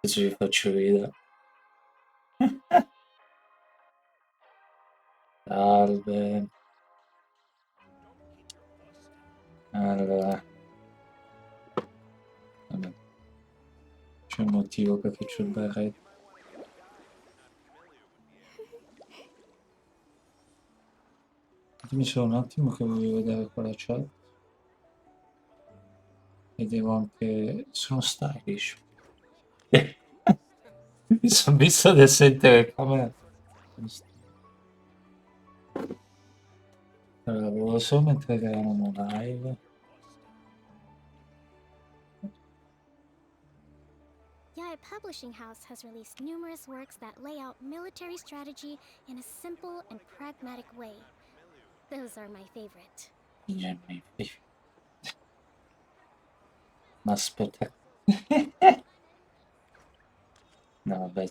Adesso vi faccio ridere. Salve. Allora, vabbè, c'è un motivo che faccio il berretto. Dimmi solo un attimo che voglio vedere qual è chat. E devo anche... Sono stylish. Mi sono visto adesso in telecamera. Allora, volevo solo mentre eravamo live. ITA Publishing House has released numerous works that lay out military strategy in a simple and pragmatic way. Those are my favorite. Ma aspetta. No, vabbè,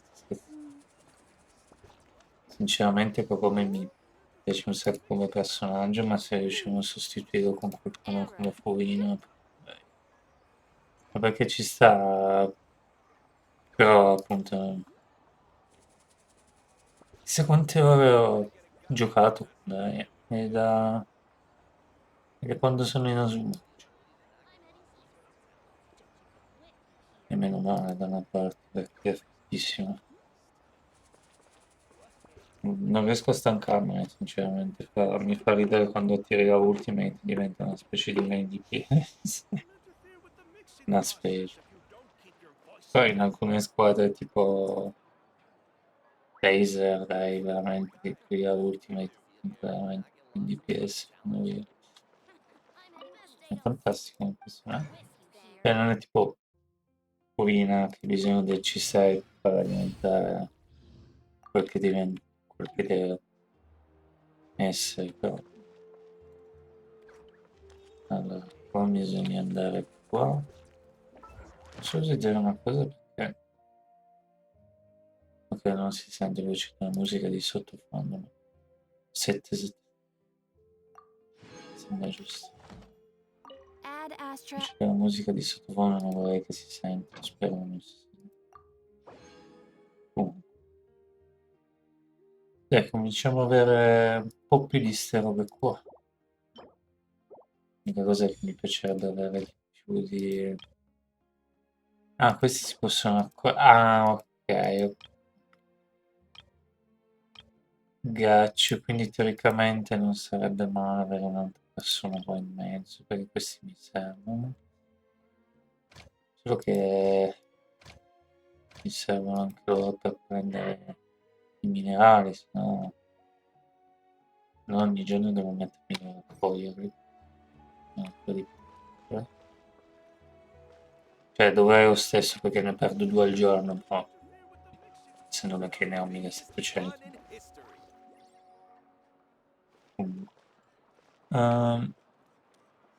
sinceramente proprio mi piace un sacco come personaggio, ma se riusciamo a sostituirlo con qualcuno come Furino, ma perché ci sta, però appunto, chissà quante ore ho giocato con lei, è da quando sono in Asuma, e meno male da una parte, perché è fortissimo. Non riesco a stancarmene, sinceramente, mi fa ridere quando tiri la Ultimate, diventa una specie di main DPS, una specie. Poi in alcune squadre tipo Taser, dai, veramente, che qui la Ultimate, veramente, in DPS, fanno io. È fantastico come personaggio. Cioè, non è tipo Purina che ha bisogno del C6 per diventare quel che deve essere, però. Allora, qua bisogna andare qua. Non so se dire una cosa perché ok, non si sente voce la musica di sottofondo, ma 7 sembra giusto. Ad Astra. Dice che la musica di sottofondo non vorrei che si senta, spero non si senta. Comunque, dai, cominciamo ad avere un po' più di ste robe qua. L'unica cosa che mi piacerebbe avere di più di... Ah, questi si possono... Ah, ok. Gaccio, quindi teoricamente non sarebbe male avere un'altra persona qua in mezzo, perché questi mi servono. Solo che mi servono anche loro per prendere i minerali, se no ogni giorno devo mettermi a raccoglierli. No, quelli più. Cioè dovrei lo stesso perché ne perdo 2 al giorno, però essendo che ne ho 1700. Comunque. Ehm,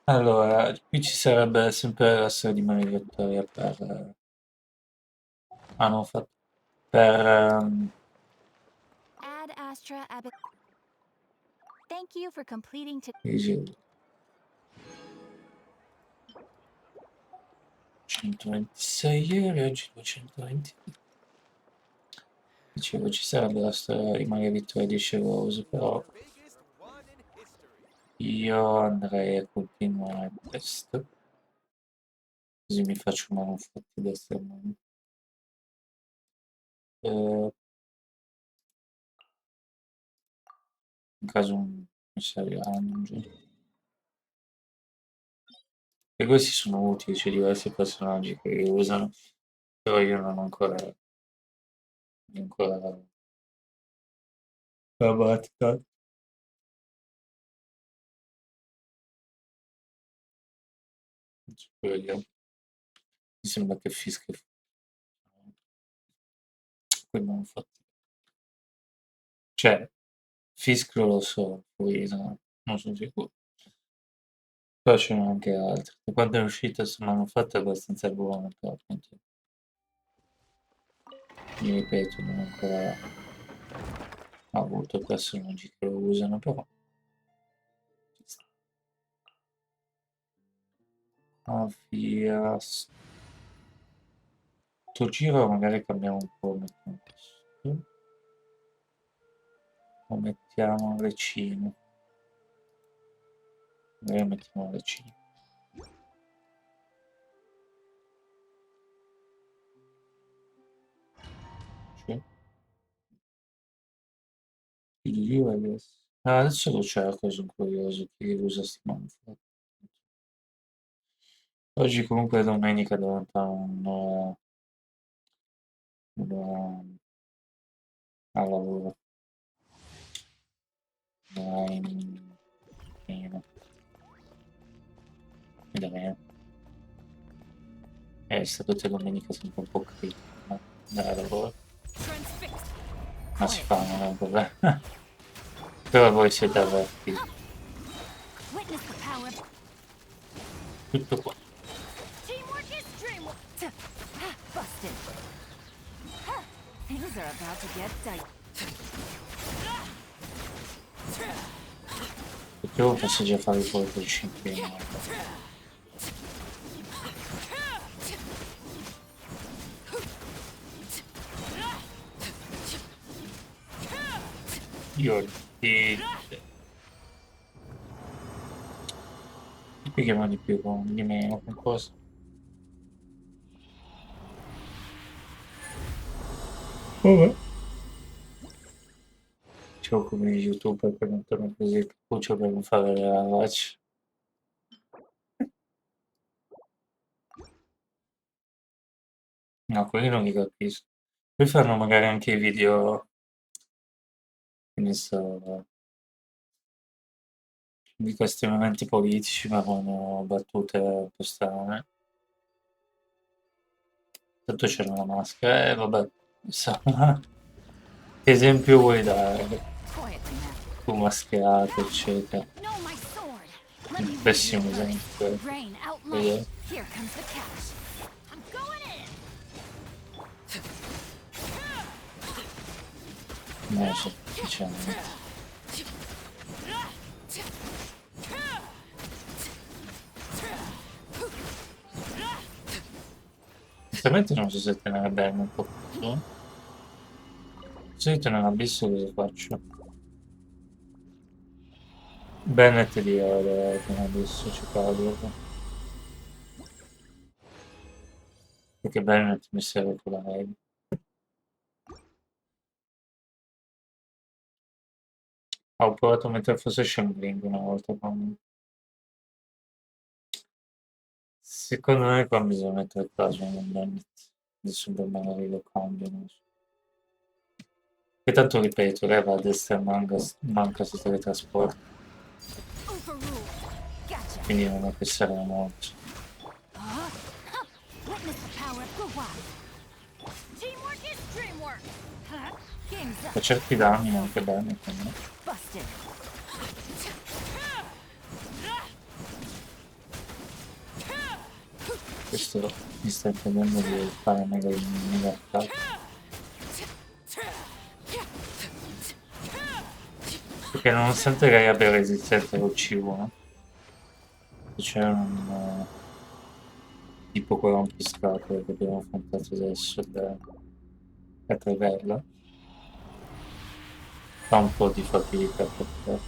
allora, qui ci sarebbe sempre la storia di Maria Vittoria per... ah, non ho fatto... per... Ad Astra Abbot. Thank you for completing to. Easy. 126 ieri, oggi 220. Dicevo, ci sarebbe la storia di Maria Vittoria di Scevoso, però io andrei a continuare questo, così mi faccio manufatti da sermone. In caso mi serviranno un giorno. E questi sono utili, c'è diversi personaggi che li usano, però io non ho ancora la pratica. Vediamo. Mi sembra che Fischia poi non ho fatto. Cioè, Fischio lo so, poi no, non sono sicuro. Però ce n'è anche altri. Da quando è uscita se l'hanno fatta è abbastanza buona, però appunto, mi ripeto, non ho ancora avuto personaggi che lo usano, però ci sta. Avias. Sto giro magari cambiamo un po', mettiamo questo, o mettiamo recino, magari mettiamo recino. Sì. Io adesso. Ah, adesso lo cerco, sono curioso chi usa sti manfred. Oggi comunque è domenica devo andare a lavoro. Dai, meno. Vedremo. Sabato e domenica sempre un po' critico, no? Andare a lavoro. Transfixed. Ma si Quiet fa, non è now. un problema. Però voi siete avvertiti. Witness the power. Tutto qua. Teamwork is dreamwork. Busted. Things are about to get tight. Potevo forse fare fuori per 5 no. Io ti spieghiamo di più di meno con cosa. Vabbè. C'ho come youtuber che mettono così il cappuccio per non fare la faccia. No, quelli non li capisco. Poi fanno magari anche i video, che ne so, di questi momenti politici, ma con battute un po' strane. Tanto c'era una maschera, e vabbè, insomma, che esempio vuoi dare? Quietly now. Tu mascherato, eccetera. Know my sword. Let Un me read your pessimo verse. esempio. Rain out light. Vedete? Here comes the catch. I'm going in. Non lo so, sinceramente. Onestamente non so se tenere bene un po' tutto. Se tenere abisso cosa faccio? Bennett di ore tenere abisso, ci parlo. Perché Bennett mi serve con la heavy. Ho provato a mettere forse Shambling una volta con... Secondo me qua bisogna mettere caso in Bennett. Adesso per magari lo cambio, non so. E tanto ripeto, leva a destra e manca si teletrasporta, Overruled. Gotcha. quindi non è che serve molto. Huh? Huh. Witness the power of Guwa. Teamwork is dreamwork. Huh? Game's up. Per certi danni anche bene, quindi. Busted. Questo mi sta impedendo di fare mega attacchi. Perché nonostante lei abbia resistente con C1, c'è un tipo con rompiscatole che abbiamo affrontato adesso, la trivella, fa un po' di fatica perché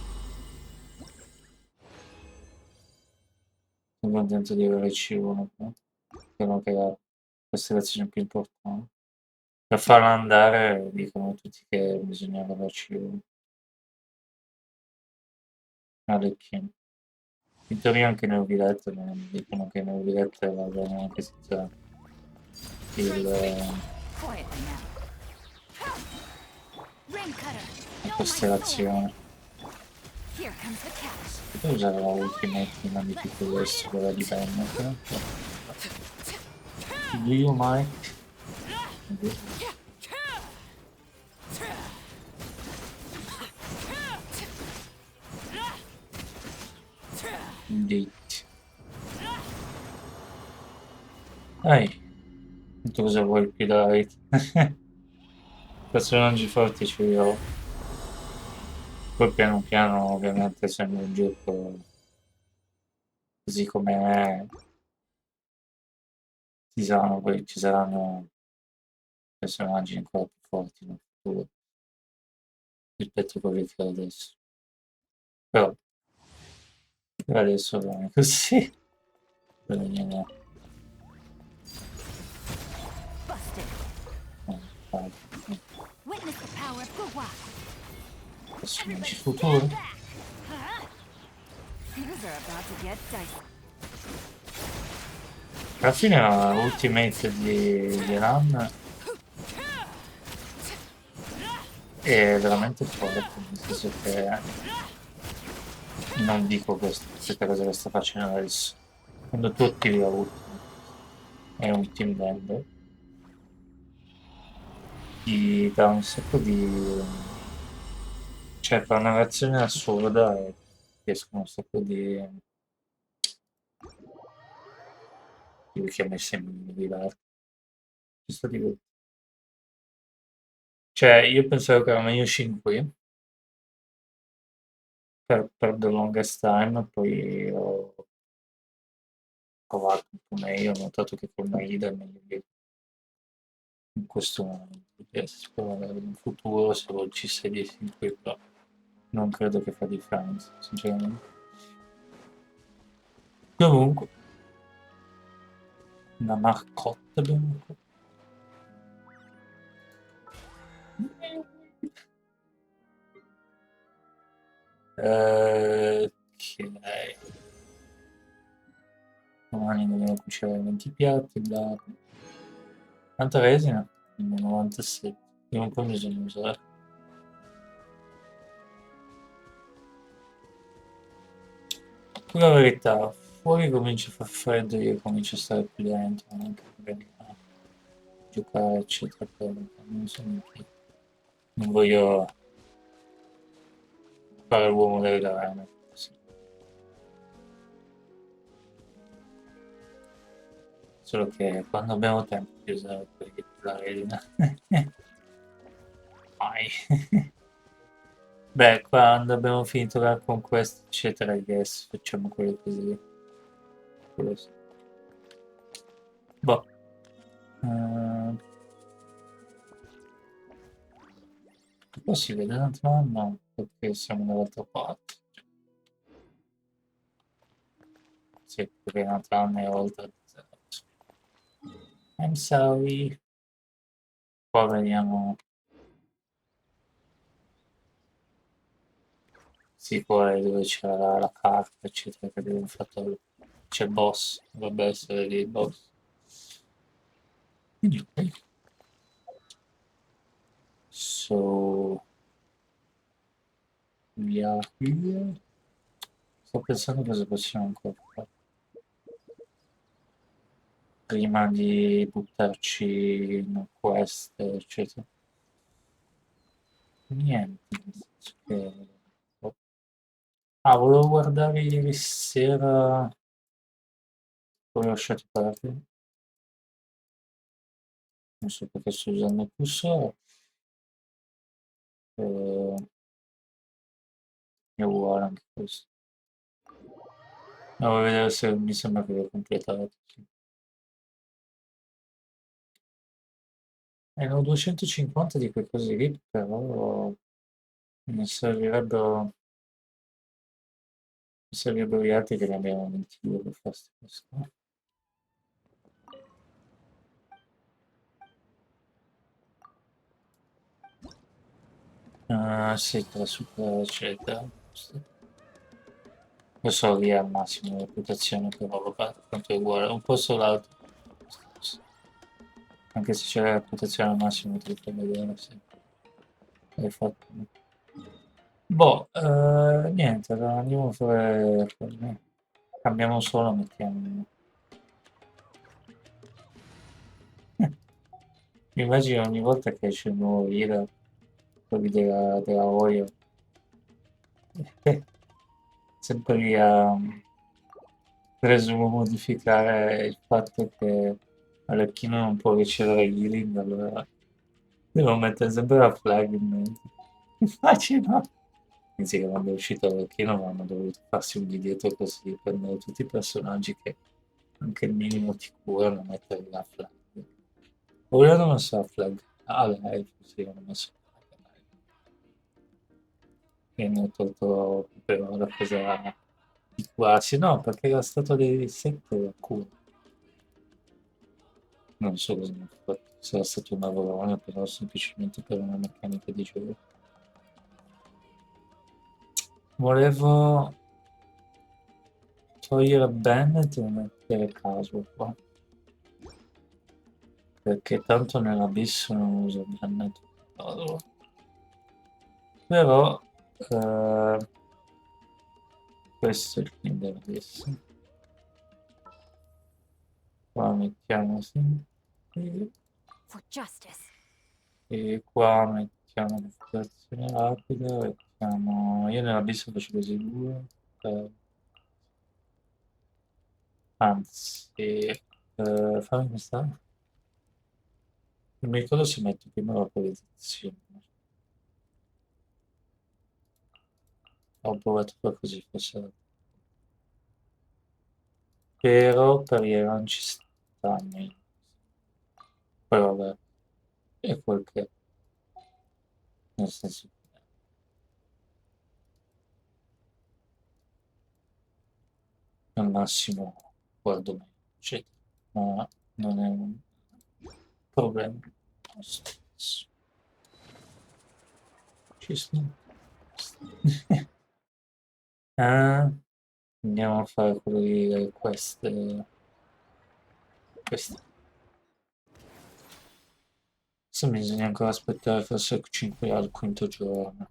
sono contento di avere C1 qua, spero che la costellazione più importante. Per farla andare dicono tutti che bisogna avere C1. Orecchie. In teoria anche nel Villette dicono che nel Villette va bene anche senza Transfixed. il, Quietly now. Rain cutter. la Know my sword. costellazione. Here comes the catch. Potevo usare la ultimate prima di tutto questo, quella di Bennett. Do you mind? Indeed. Dai, tu cosa vuoi più dai? Personaggi forti ce li ho. Poi piano piano ovviamente essendo un gioco così come è, ci saranno personaggi ancora più forti nel futuro rispetto a quelli che ho adesso. Però per adesso va bene così. Per venire Busted. a Witness the power of Gurwa. personaggi Everybody futuri. stand back. Huh? Things are about to get dicey. Alla fine la Ultimate di Ran è veramente forte, nel senso che non dico questa cosa che sta facendo adesso. Quando tu attivi la Ultimate e un team band, ti dà un sacco di... cioè fa una reazione assurda e ti escono un sacco di richiami semi diversi. Ci sta divertendo. Cioè, io pensavo che era meglio Shin qui per The Longest Time, poi ho provato un po' meglio, ho notato che con Maida è meglio che in questo momento. Perché si può avere in futuro se lo C6 di Shin qui, però non credo che fa differenza, sinceramente. Comunque, una marcotta abbiamo qua. Ok. Domani dobbiamo cucinare 20 piatti, bla bla. Quanta resina? 97. Prima o poi bisogna usare. La verità, fuori comincia a far freddo, io comincio a stare più dentro, anche magari a giocare, eccetera, però non sono più. Non voglio fare l'uomo delle arene. Sì. Solo che quando abbiamo tempo di usare la redina. Mai. Beh, quando abbiamo finito la conquest, eccetera, I guess, facciamo quelle cose. Quello sì. Boh. Eh, poi si vede un altro anno perché siamo dall'altra parte. Sì, perché un altro anno è oltre. I'm sorry. Qua vediamo. Sì, poi dove c'è la carta, eccetera, che abbiamo fatto. C'è il boss, dovrebbe essere lì il boss. Quindi, ok. So, we are here. Sto pensando cosa possiamo ancora fare prima di buttarci in quest, eccetera. Niente, nel senso che... boh. Ah, volevo guardare ieri sera, poi ho lasciato perdere, non so perché sto usando il cursore, è uguale anche questo. Devo vedere se mi sembra che l'ho completato. Sì. Ne ho 250 di quei cosi lì, però mi servirebbero gli altri che ne abbiamo 22 per fare queste cose qua. Ah, sì, tra super eccetera. Io so lì al massimo di reputazione, però vabbè, tanto è uguale, un po' l'altro. Anche se c'è la reputazione al massimo te lo fai vedere se hai fatto. Boh, niente, allora andiamo a fare così. Cambiamo solo, mettiamo. Mi immagino ogni volta che esce un nuovo video, quelli della Oio, sempre lì a presumo modificare il fatto che Alecchino non può ricevere healing, allora devo mettere sempre la flag in mente. Immagino. Pensi che quando è uscito Alecchino hanno dovuto farsi un biglietto così, prendere tutti i personaggi che anche il minimo ti curano, mettere la flag. Ora non so la flag. lei, sì, hanno messo e hanno tolto però la cosa di quasi, no, perché la statua dei 7 era cool. Non so cosa hanno fatto, sarà stato un lavorone, però semplicemente per una meccanica di gioco. Volevo togliere Bennett e mettere caso qua, perché tanto nell'abisso non uso Bennett. Allora, però questo è il film dell'abisso. Qua mettiamo sì. For justice. E qua mettiamo l'operazione rapida, mettiamo... Io nell'abisso faccio così due, anzi, fammi questa. Non mi ricordo se metto prima l'autorizzazione. Ho provato qua così, forse. Però per i non ci stanno. Poi vabbè, è quel che è, nel senso che al massimo guardo meglio, eccetera. Ma non è un problema. Lo stesso. Ci sta. Ah, andiamo a fare quello di queste. Adesso bisogna ancora aspettare forse 5 al quinto giorno.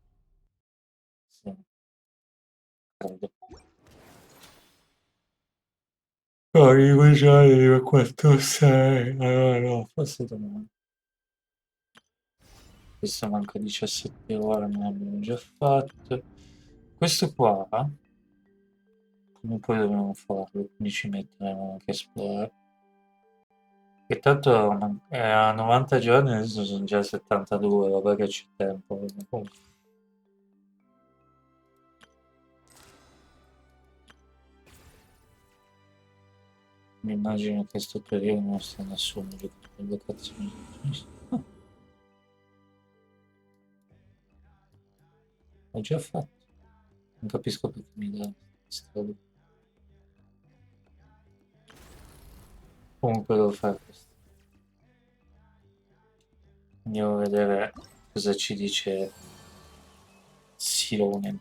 Sì, credo. Arrivo già, arrivo 4, 6. Allora no, forse domani. Questo manca 17 ore, ne abbiamo già fatto. Questo qua, come poi dobbiamo farlo? Quindi ci metteremo anche a esplorare. Che tanto a 90 giorni, adesso sono già 72, vabbè che c'è tempo. Comunque, mi immagino che sto periodo non sia nessuno giocando in vacazioni. Ah, l'ho già fatto. Non capisco perché mi dà questa roba. Comunque devo fare questo. Andiamo a vedere cosa ci dice Xilonen.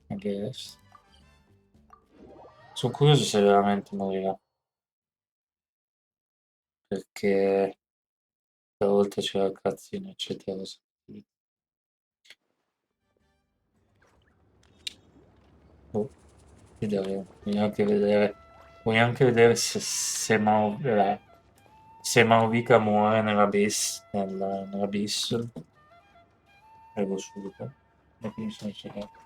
I guess. Sono curioso se veramente morirà, perché stavolta c'era il cazzino, eccetera. Boh, vedremo. Voglio anche vedere se Mauvika muore nell'abisso. Arrivo subito. E quindi sono cercato.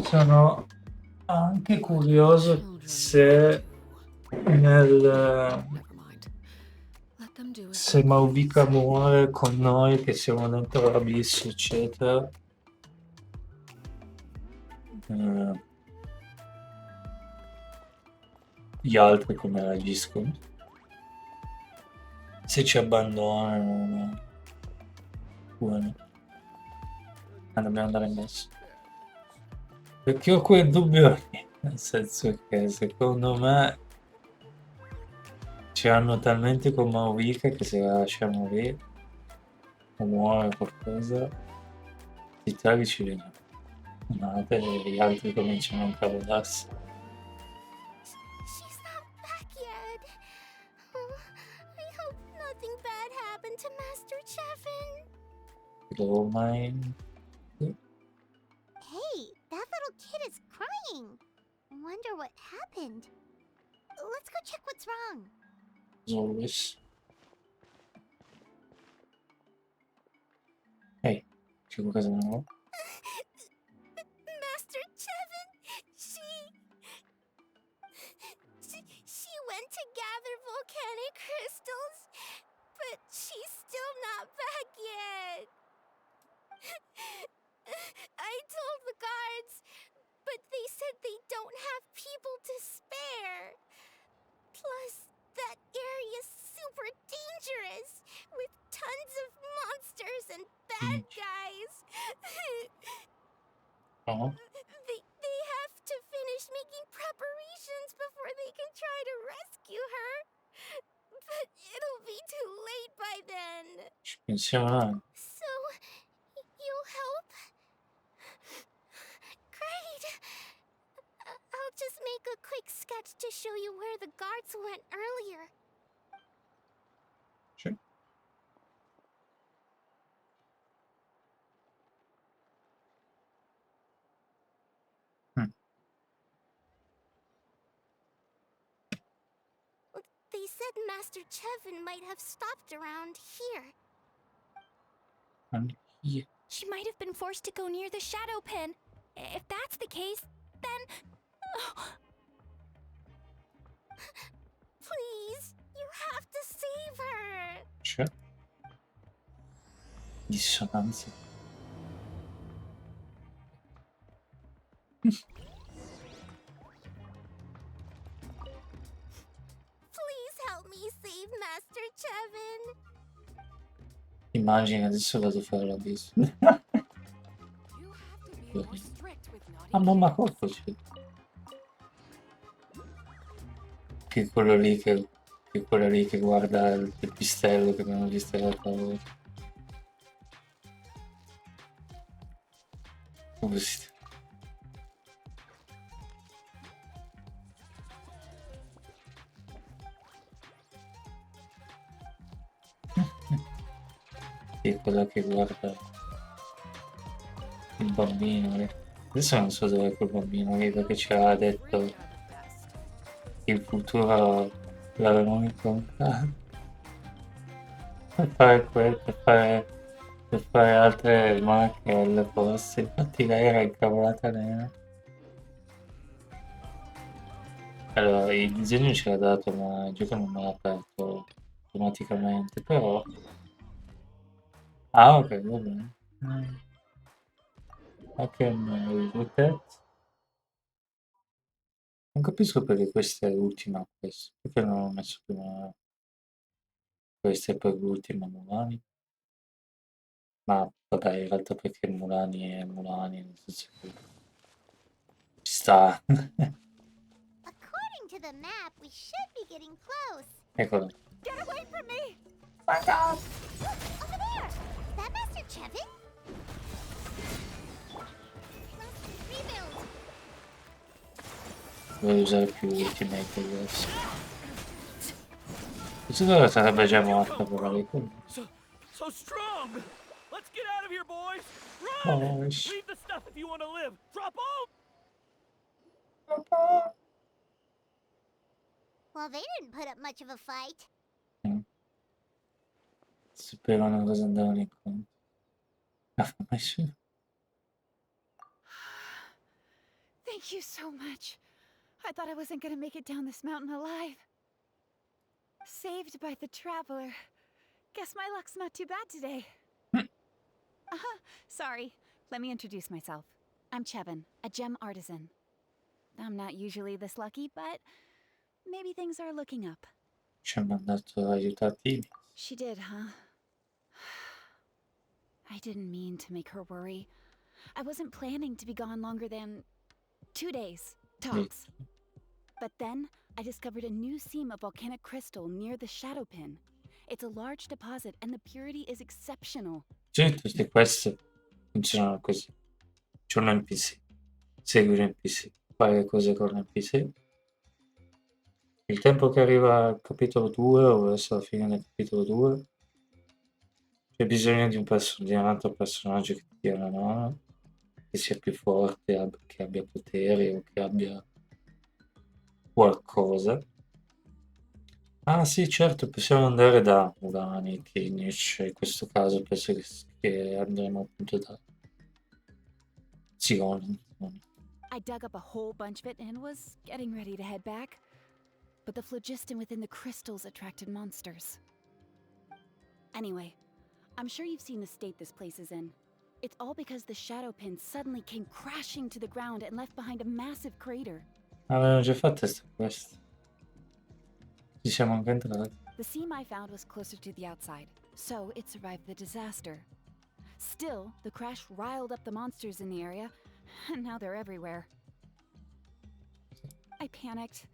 Sono anche curioso se nel se Mauvika muore con noi che siamo dentro l'abisso, eccetera. eh, Gli altri come reagiscono? Se ci abbandonano, oppure no? Dobbiamo andare in messo. Perché ho quel dubbio lì, nel senso che secondo me ci hanno talmente con Maurica che se la lasciamo lì o muore qualcosa, i tragici vengono. E gli altri cominciano a incavollarsi. She's not back yet. Oh, I hope nothing bad happened to Master Chevin. Devo mai... Hey, that little kid is crying. Wonder what happened. Let's go check what's wrong. As always. Ehi, c'è qualcosa di nuovo? Master Chevin, she went to gather volcanic crystals, But she's still not back yet. I told the guards, but they said they don't have people to spare. Plus, that area's super dangerous, with tons of monsters and bad guys. Oh, They have to finish making preparations before they can try to rescue her. But it'll be too late by then. ci pensiamo anche. So, you'll help? Great! I'll just make a quick sketch to show you where the guards went earlier. Sì. Mm. They said Master Chevin might have stopped around here. Anche io. She might have been forced to go near the shadow pin. If that's the case, then... Please, you have to save her. C'è. Dissonanza. Please help me save Master Chevin. Immagini, adesso vado a fare l'avviso. You have to be more strict with naughty Ah, mamma kids. colpo c'è. Che quello lì che guarda il pistello che abbiamo visto l'altra volta. Come si... Sì, quella che guarda il bambino lì. Adesso non so dove è quel bambino lì perché ci aveva detto che il futuro l'avevano incontrato per fare quello, per fare altre marchelle forse. Infatti lei era incavolata nera. Allora, il disegno ce l'ha dato, ma il gioco non me l'ha aperto automaticamente, però... Ah, ok, va bene. I can do that. Non capisco perché questa è l'ultima questa. Perché non ho messo prima questa e poi l'ultima Mulani? Ma vabbè, in realtà perché Mulani è Mulani, nel senso che ci sta. According to the map, we should be getting close. Eccolo. Get away from me! Over there! Is that Master Chevin? Let's rebuild. Voglio usare più Ultimate adesso. Questo dove sarebbe già morto però lì. So strong! Let's get out of here, boys! Run! Boys. Leave the stuff if you want to live! Drop all! Well, they didn't put up much of a fight. Sapevano cosa andavano incontro. Ah, ma sì. Thank you so much. I thought I wasn't gonna make it down this mountain alive. Saved by the traveler. Guess my luck's not too bad today. Sorry. Let me introduce myself. I'm Chevin, a gem artisan. I'm not usually this lucky, but maybe things are looking up. Ci ha mandato aiutati. She did, huh? I didn't mean to make her worry. I wasn't planning to be gone longer than 2 days, tops. But then, I discovered a new seam of volcanic crystal near the shadow pin. It's a large deposit and the purity is exceptional. Sì, tutte queste funzionano così. C'è un NPC. Segui un NPC. Fai le cose con l'NPC. Il tempo che arriva al capitolo 2 o verso la fine del capitolo 2 c'è bisogno di di un altro personaggio che ti dia una mano, che sia più forte, che abbia poteri o che abbia qualcosa. Ah sì, certo, possiamo andare da Urani, Kinish, in questo caso penso che andremo appunto da Xilonen. I dug up a whole bunch of it and was getting ready to head back. But the phlogiston within the crystals attracted monsters. Anyway, I'm sure you've seen the state this place is in. It's all because the shadow pin suddenly came crashing to the ground and left behind a massive crater. Avevano già fatto questa quest. Ci siamo anche entrati. The seam I found was closer to the outside, so it survived the disaster. Still, the crash riled up the monsters in the area, and now they're everywhere. I panicked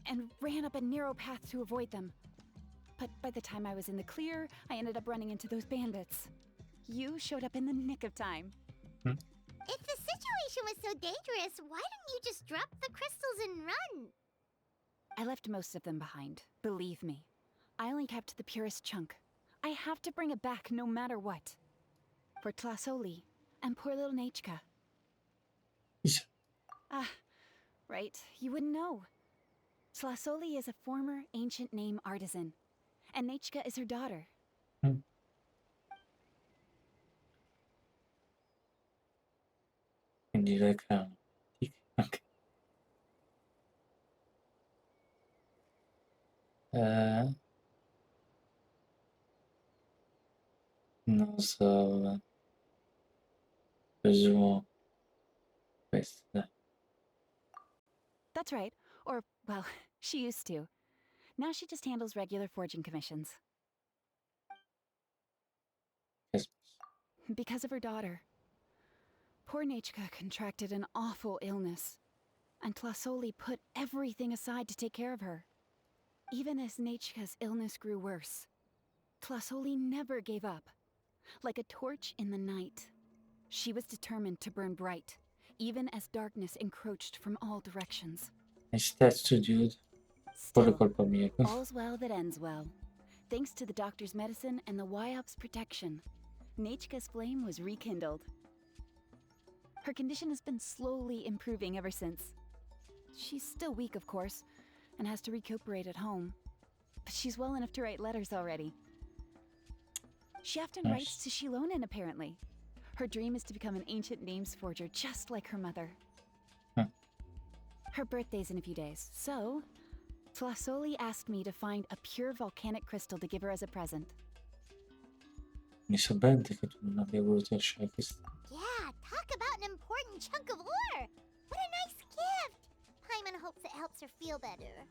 and ran up a narrow path to avoid them. But by the time I was in the clear, I ended up running into those bandits. You showed up in the nick of time. If the situation was so dangerous, why didn't you just drop the crystals and run? I left most of them behind, believe me. I only kept the purest chunk. I have to bring it back no matter what. For Tlasoli and poor little Nechka. Chissà. Ah, right, you wouldn't know. Tlasoli is a former ancient name artisan, and Nechka is her daughter. Quindi le cano. Ok. Non so. Presumo questo, dai. That's right. Or, well, she used to. Now she just handles regular forging commissions. Che Because of her daughter. Poor Nechka contracted an awful illness, and Tlasoli put everything aside to take care of her. Even as Nechka's illness grew worse, Tlasoli never gave up. Like a torch in the night, she was determined to burn bright, even as darkness encroached from all directions. Mi stazzo, dude. Pure Still, colpa mia. all's well that ends well. Thanks to the doctor's medicine and the YOP's protection, Nechka's flame was rekindled. Her condition has been slowly improving ever since. She's still weak, of course, and has to recuperate at home. But she's well enough to write letters already. She often Nice. writes to Xilonen, apparently. Her dream is to become an ancient names forger just like her mother. Her birthday's in a few days, so Tlasoli asked me to find a pure volcanic crystal to give her as a present. Mi sorprende che tu non abbia voluto lasciare questo. Yeah, talk about an important chunk of ore! What a nice gift! Paimon hopes it helps her feel better.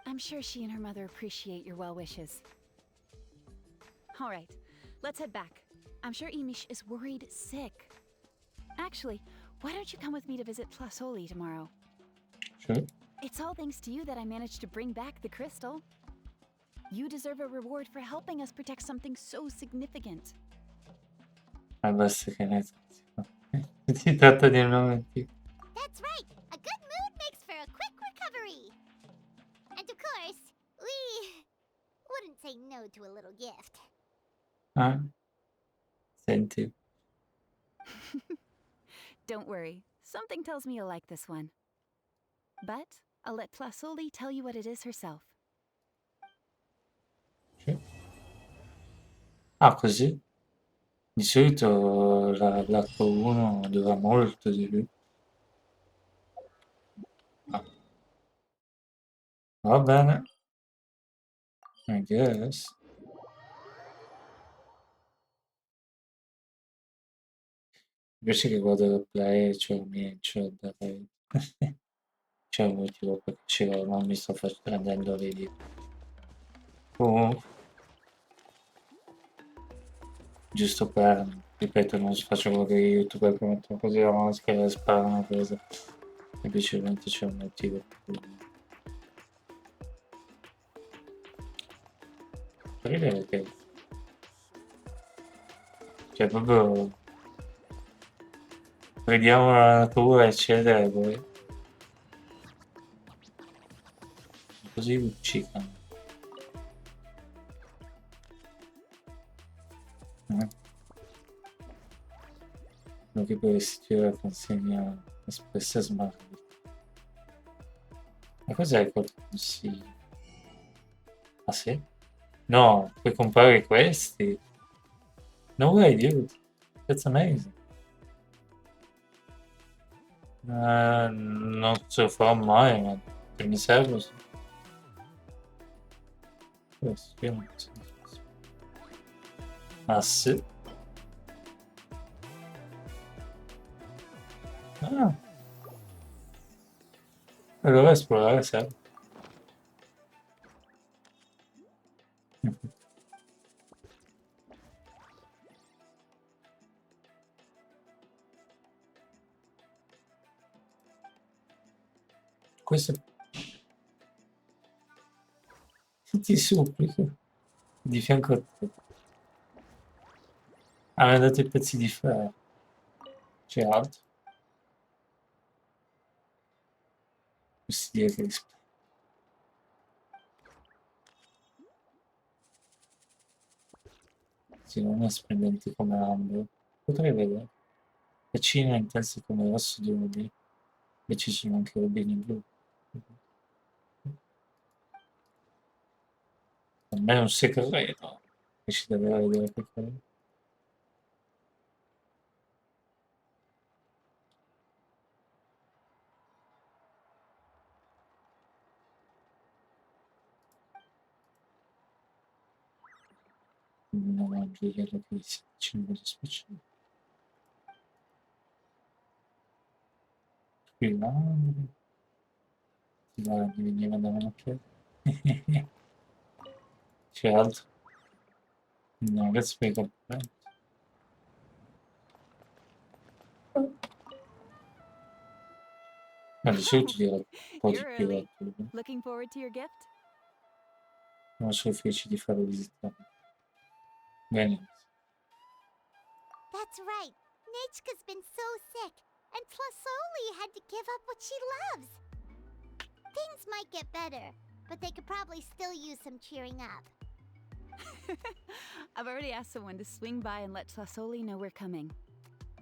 I'm sure she and her mother appreciate your well wishes. All right, let's head back. I'm sure Imish is worried sick. Actually, why don't you come with me to visit Tlasoli tomorrow? Sure. It's all thanks to you that I managed to bring back the crystal. You deserve a reward for helping us protect something so significant. Ma basta che ne si tratta di un momento. That's right! A good mood makes for a quick recovery! And of course, we wouldn't say no to a little gift. Ah. Senti. Don't worry, something tells me you'll like this one. But I'll let Tlasoli tell you what it is herself. Sì. Ah, così? Di solito l'atto 1 dura molto di più. Ah. Va bene. I guess. Invece che guardare il play c'è un mio da fare. C'è un motivo perché non mi sto prendendo video. Comunque, giusto per, ripeto, non faccio quello che gli youtuber che mettono così la maschera e sparano una cosa. Semplicemente c'è un motivo per vedere che cioè proprio vediamo la natura eccetera e poi così uccidano. Quello che puoi restituire la consegna espressa smart. Ma cos'è quel consiglio? Ah sì? No, puoi comprare questi? No way, dude. That's amazing. Non ce lo farò mai, ma che mi serve? Questo, io non so. Ah sì. Ah, allora esplorare serve. Questo ti supplico, di fianco a te. Ah, mi ha dato i pezzi di ferro. C'è altro? Questi dire che sì, non è splendente come ambro. Potrei vedere. Vaccine intense come rosso di rubini. E ci sono anche rubini blu. Per me è un segreto. E ci deve vedere che cosa. Non è gioiello che si dice in modo speciale. Xilonen. Guarda, mi veniva da una che... C'è altro? No, adesso puoi comprare. Ma di solito Oh, dirò un po' di you're più a early. tutto. Looking forward to your gift? Non sono felice di farlo visitare. Bene. That's right. Nechka's been so sick, and Plasoli had to give up what she loves. Things might get better, but they could probably still use some cheering up. I've already asked someone to swing by and let Sassoli know we're coming.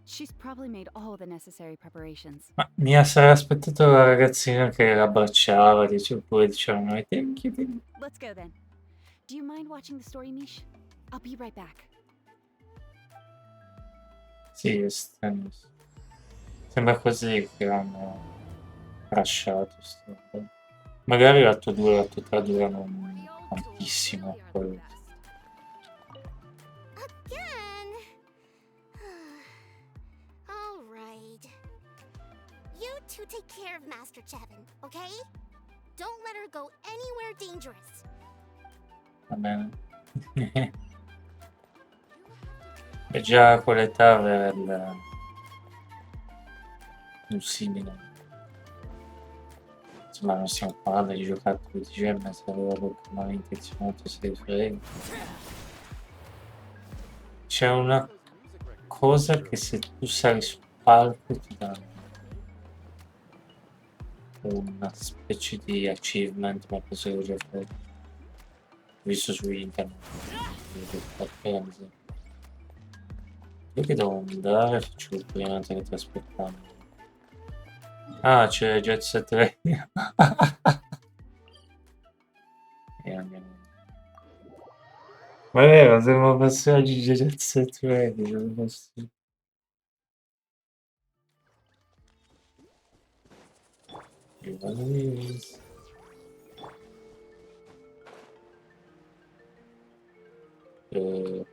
She's probably made all the necessary preparations. Ma mi sarei aspettato la ragazzina che l'abbracciava, oppure dicevano thank you, thank you. Let's go then. Do you mind watching the story, Mish? I'll be right back. Sì, è strano. Sembra quasi che l'hanno lasciato. Magari l'atto 2 e l'atto 3 durano tantissimo. Poi. Again? All right. You two take care of Master Chevin, okay? Don't let her go anywhere dangerous. Va bene. E già con l'età avere un simile. Insomma, non stiamo parlando di giocattoli di gemme, se aveva qualcuno malintenzionato se ne frega. C'è una cosa che se tu sali sul palco ti danno una specie di achievement, ma penso che l'ho già fatto. Visto su internet. Io che devo andare, faccio il prima che ti aspettando. Ah, c'è Jet Set Radio. E andiamo. Ma è vero, siamo passati di Jet Set Radio. Eh,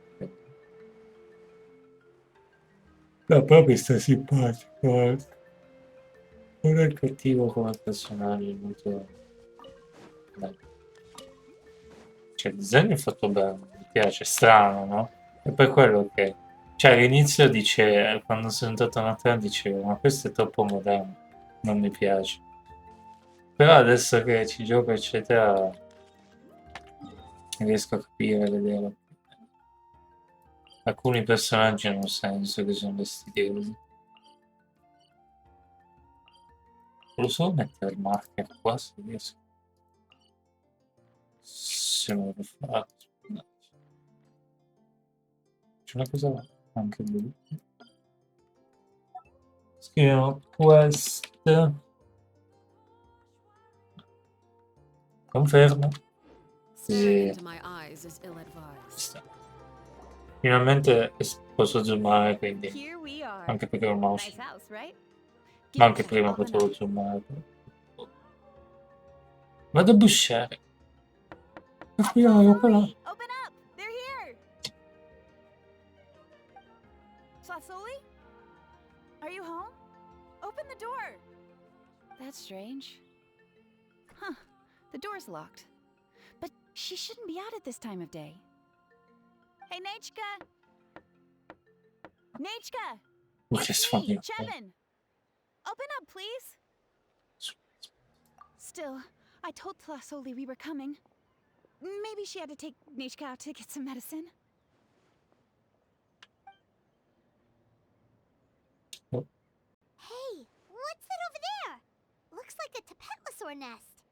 no, proprio sta simpatico. Non è cattivo come personaggio, molto bello. Cioè, il disegno è fatto bene, mi piace, è strano, no? E poi quello che... Cioè, all'inizio dice, quando sono entrato a Natale dicevo, ma questo è troppo moderno, non mi piace. Però adesso che ci gioco, eccetera, riesco a capire, a vedere. Alcuni personaggi hanno senso che sono vestiti così. Volevo solo mettere il marker qua se riesco. Se non lo faccio. No. C'è una cosa anche blu. Scriviamo quest. Conferma. E sta. Finalmente posso zoomare, quindi Here we are. anche perché ho il mouse. Nice house, right? Ma anche prima potevo zoomare. Vado a bussare. Caspita, però. Open up! They're here! Are you home? Open the door! That's strange. Huh, the door's locked. But she shouldn't be out at this time of day. Hey, Nechka! Nechka! Look, It's it's me, funny. Chevin! Open up, please! Still, I told Tlasoli we were coming. Maybe she had to take Nechka out to get some medicine. Hey, what's that over there? Looks like a Tapetlosaur nest.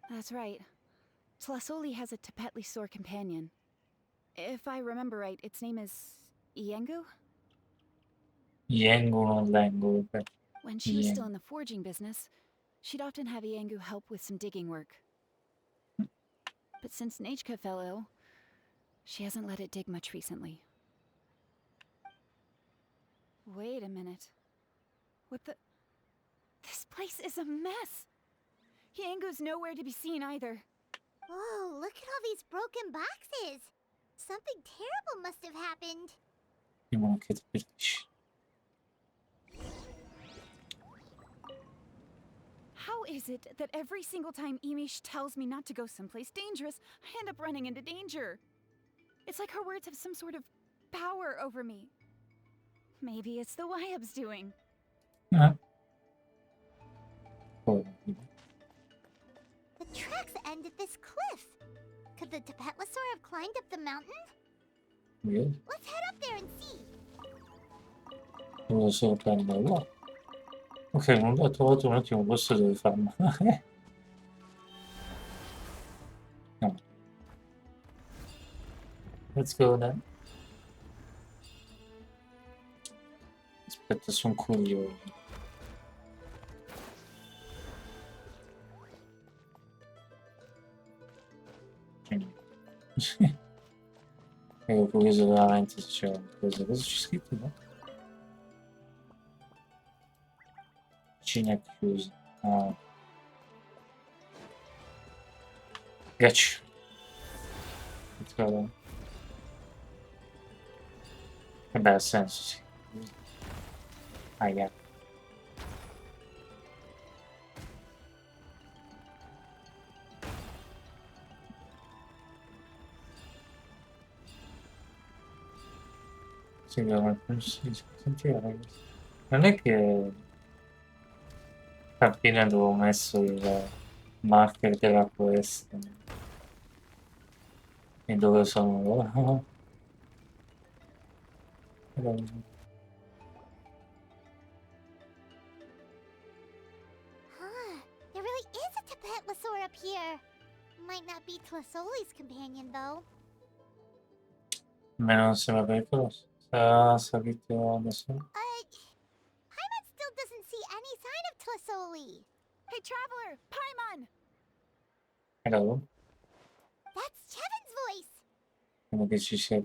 That's right. Tlasoli has a Tapetlosaur companion. If I remember right, its name is Iengu? Yengu non lengu. When she was still Iengu. in the forging business, she'd often have Iengu help with some digging work. But since Nechka fell ill, she hasn't let it dig much recently. Wait a minute. What the... This place is a mess! Iengu's nowhere to be seen either. Whoa, look at all these broken boxes. Something terrible must have happened. Prima che ti capisci. How is it that every single time Emish tells me not to go someplace dangerous, I end up running into danger? It's like her words have some sort of power over me. Maybe it's the Wyab's doing. Poi, The tracks end at this cliff. Could the Tapetlosaur have climbed up the mountain? io Let's head up there and see. devo solo prendere là. Ok, non ho trovato un attimo un posto dove fermare. No. Let's go then. Aspetta, sono curioso. Ero curioso veramente se c'era qualcosa. Cosa c'è scritto, no? Cina chiusa. Ah. Gotcha. Let's go then. Vabbè, ha senso, sì. Aia. Sì, sentivo, ragazzi. Non è che appena avevo messo il marker della quest e dove sono. Huh, there really is a Tapetlosaur up here. Might not be Tlasoli's companion, though. Ma non sembra pericoloso. Sarà salito da solo. Paimon still doesn't see any sign of Tlasoli. Hey, Traveler! Paimon! Hello? That's Chevin's voice. Come che ci sia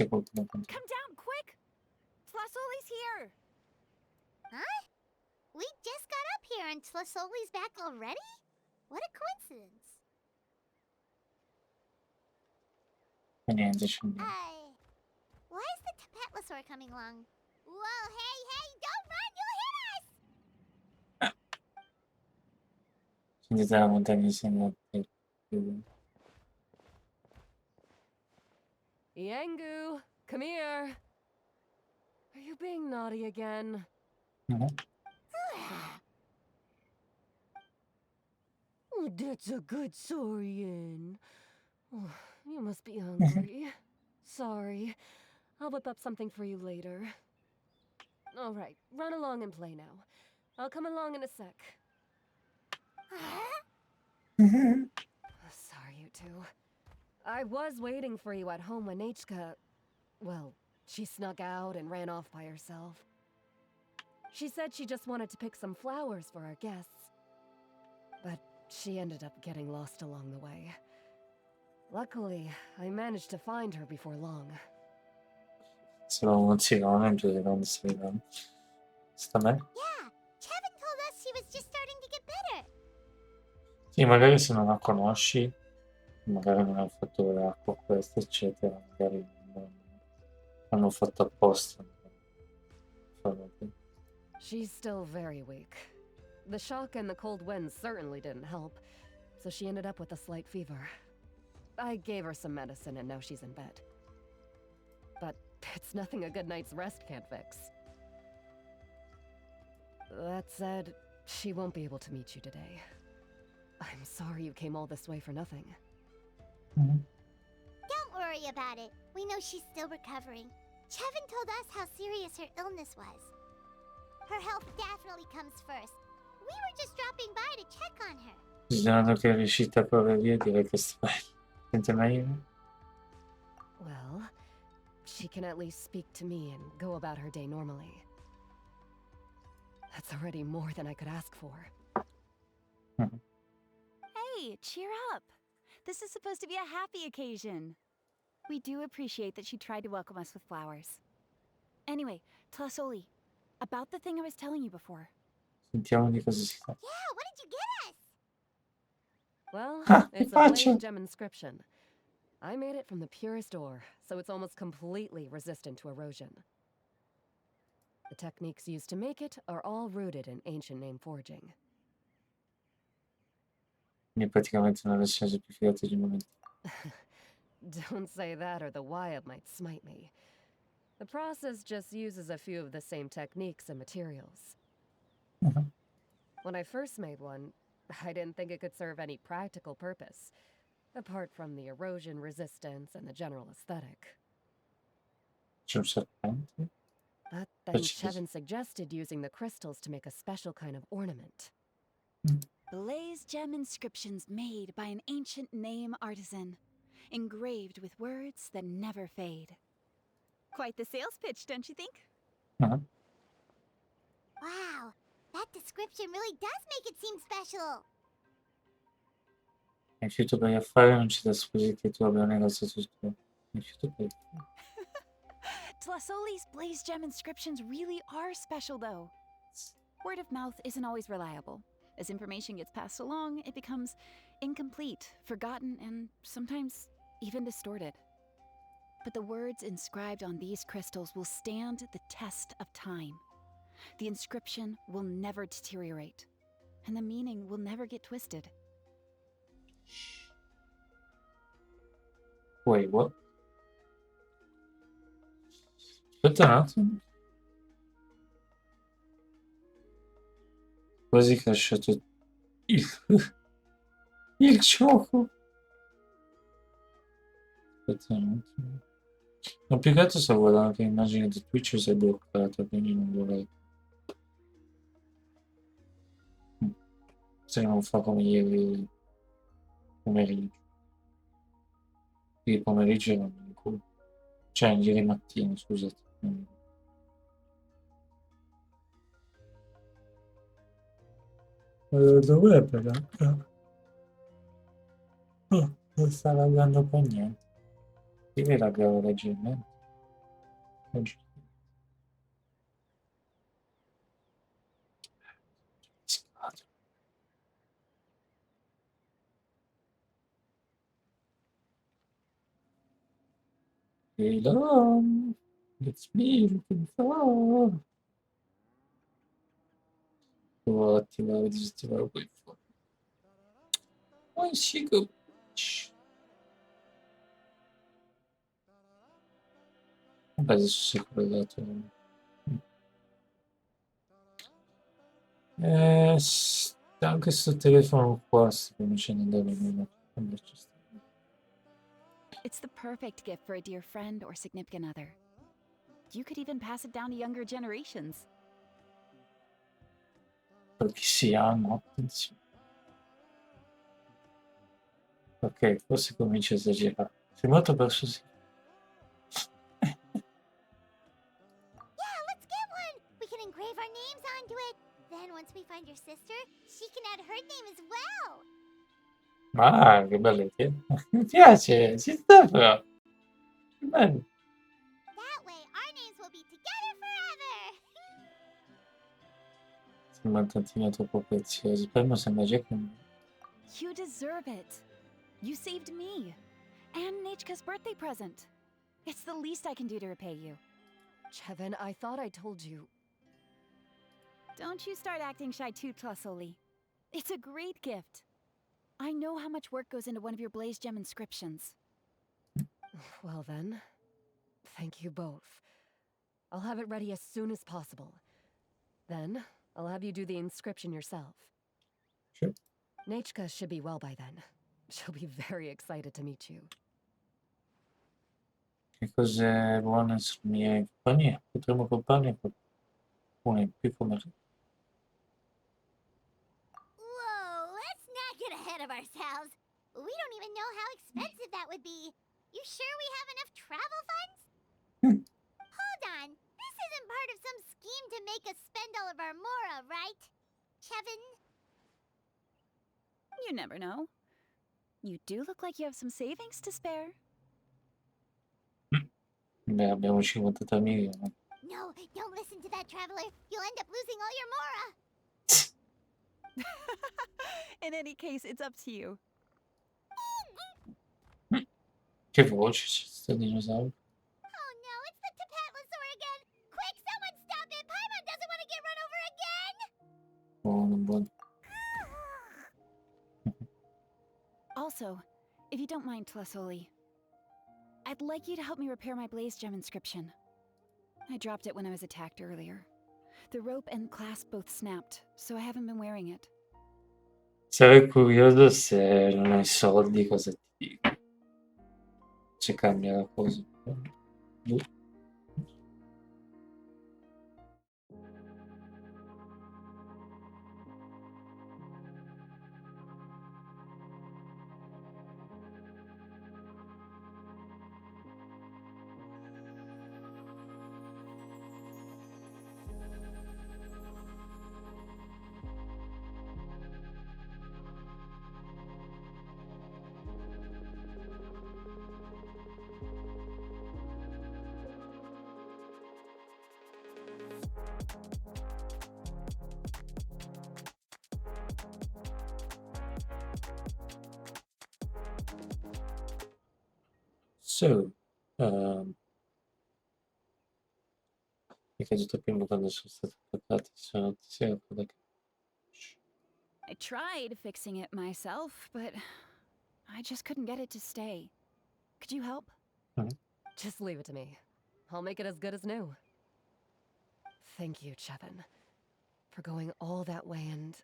qualcuno con te. Come down, quick! Tlasoli's here! Huh? We just got up here and Tlasoli's back already? What a coincidence. E niente, c'è un... Why is the Tapetlosaur coming along? Whoa, hey, don't run, you'll hit us! Scendete dalla montagna insieme a te. Iengu, come here. Are you being naughty again? No? Oh, that's a good saurian. Oh, you must be hungry. Sorry. I'll whip up something for you later. All right, run along and play now. I'll come along in a sec. Sorry, you two. I was waiting for you at home when Nechka... Well, she snuck out and ran off by herself. She said she just wanted to pick some flowers for our guests. But she ended up getting lost along the way. Luckily, I managed to find her before long. Sono un Xilonen, giusto, non Xilonen. Sta bene? Yeah, Chevin told us she was just starting to get better. Sì, magari se non la conosci, magari non hai fatto l'acqua questa, eccetera, magari non Hanno fatto apposta. Favore. She's still very weak. The shock and the cold winds certainly didn't help, so she ended up with a slight fever. I gave her some medicine and now she's in bed. But it's nothing a good night's rest can't fix. That said, she won't be able to meet you today. I'm sorry you came all this way for nothing. Mhm. Don't worry about it. We know she's still recovering. Chevin told us how serious her illness was. Her health definitely comes first. We were just dropping by to check on her. Considerando che è riuscita a correre via, direi che sente meglio. Well, she can at least speak to me and go about her day normally. That's already more than I could ask for. Hey, cheer up. This is supposed to be a happy occasion. We do appreciate that she tried to welcome us with flowers. Anyway, Tlasoli, about the thing I was telling you before. Sentiamo di cosa si tratta. Yeah, what did you get us? Well, Ah, it's che a blaze faccio? gem inscription. I made it from the purest ore, so it's almost completely resistant to erosion. The techniques used to make it are all rooted in ancient name forging. Quindi praticamente una versione semplificata di momento. Don't say that or the Wyatt might smite me. The process just uses a few of the same techniques and materials. Mhm. When I first made one, I didn't think it could serve any practical purpose, apart from the erosion resistance and the general aesthetic. C'è un serpente. But then Precise. Chevin suggested using the crystals to make a special kind of ornament. Blaze gem inscriptions made by an ancient name artisan, engraved with words that never fade. Quite the sales pitch, don't you think? Ah, Wow, that description really does make it seem special. è rifiuto per gli affari, non ci dà scusi che tu abbia un negozio su tutto. Rifiuto per gli affari. Tlasoli's blaze gem inscriptions really are special, though. Word of mouth isn't always reliable. As information gets passed along, it becomes incomplete, forgotten, and sometimes even distorted. But the words inscribed on these crystals will stand the test of time. The inscription will never deteriorate, and the meaning will never get twisted. Wait, what? Aspetta un attimo. Quasi che ho lasciato il, il gioco. Aspetta un attimo. Ma più che altro stavo guardando che l'immagine di Twitch si è bloccata, quindi non vorrei. Se non fa come ieri pomeriggio. Ieri pomeriggio era un culo. Cioè, ieri mattina, scusate. Dov'è però? Oh, non sta laggando per niente. Ieri laggava leggermente. Oggi. Scusate. Hello, it's me looking for. Devo attivare e disattivare quel fuoco. Poi si capisce. Vabbè, adesso si è collegato. Anche sto telefono qua sta cominciando ad andare bene. Vabbè, ci sta. It's the perfect gift for a dear friend or significant other. You could even pass it down to younger generations. Per chi si hanno, attenzione. Ok, forse comincia a esagerare. Sei molto persuasivo. Yeah, let's get one. We can engrave our names onto it. Then once we find your sister, she can add her name as well. Ma che bella idea. Mi piace, ci sta però. Che bello. That way, our names will be together forever. Sembra un tantino troppo prezioso. Per me sembra già che... You deserve it. You saved me. And Nechka's birthday present. It's the least I can do to repay you. Chevin, I thought I told you. Don't you start acting shy too, Tlasoli. It's a great gift. I know how much work goes into one of your Blaze Gem inscriptions. Well then, thank you both. I'll have it ready as soon as possible. Then, I'll have you do the inscription yourself. Sure. Nechka should be well by then. She'll be very excited to meet you. Che cose buone sono mie compagnie? Potremmo comprarne qualcuna in più come... Whoa, let's not get ahead of ourselves. We don't even know how expensive that would be. You sure we have enough travel funds? Hold on. This isn't part of some scheme to make us spend all of our mora, right? Chevin? You never know. You do look like you have some savings to spare. Beh, abbiamo 53 milioni. No, don't listen to that, traveler. You'll end up losing all your mora. In any case, it's up to you. Che voce c'è sta dinosauro? Oh no, it's the Tapatlosaur again! Quick, someone stop it! Paimon doesn't want to get run over again! Buono, buono. Also, if you don't mind, Tlasoli, I'd like you to help me repair my Blaze Gem inscription. I dropped it when I was attacked earlier. The rope and clasp both snapped, so I haven't been wearing it. Sarei curioso se non hai soldi, cosa ti dico? Se cambia la cosa. Boh. So, mi è caduto prima quando sono stati attaccati, sono notizie da I tried fixing it myself, but I just couldn't get it to stay. Could you help? Just leave it to me. I'll make it as good as new. Thank you, Chevin, for going all that way and...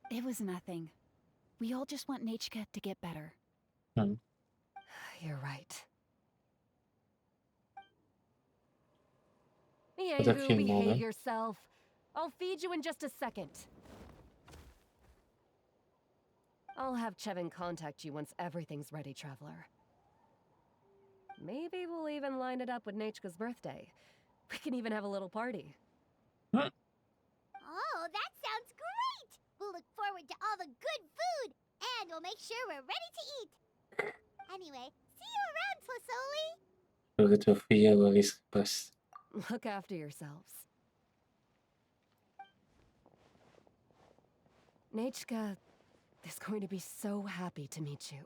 It was nothing. We all just want Nechka to get better. You're right. Cosa Yehu, film behave nuove? yourself. I'll feed you in just a second. I'll have Chevin contact you once everything's ready, Traveler. Maybe we'll even line it up with Nechka's birthday. We can even have a little party. Oh, that sounds great! We'll look forward to all the good food, and we'll make sure we're ready to eat. Anyway, see you around, Tlasoli! Spero che tua figlia guarisca presto. Look after yourselves. Nechka is going to be so happy to meet you.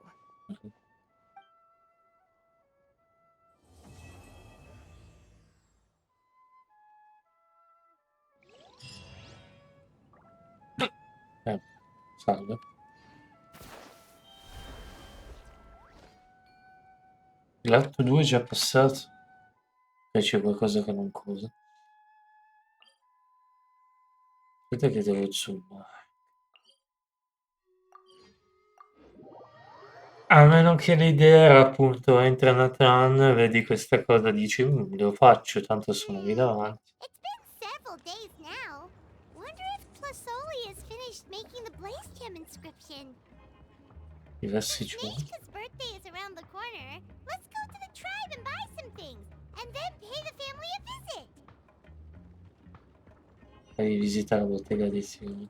Salve. L'atto 2 è già passato. E c'è qualcosa che non cosa. Aspetta che devo zoomare. A meno che l'idea era appunto entra Nathan, vedi questa cosa, dici lo faccio, tanto sono lì davanti. It's been several days now. Wonder if Tlasoli has finished making the Blaze Gem inscription. Diversi giorni. Nechka's birthday is around the corner. Let's go to the tribe and buy some things, and then pay the family a visit. Devi visitare la bottega di Xilonen.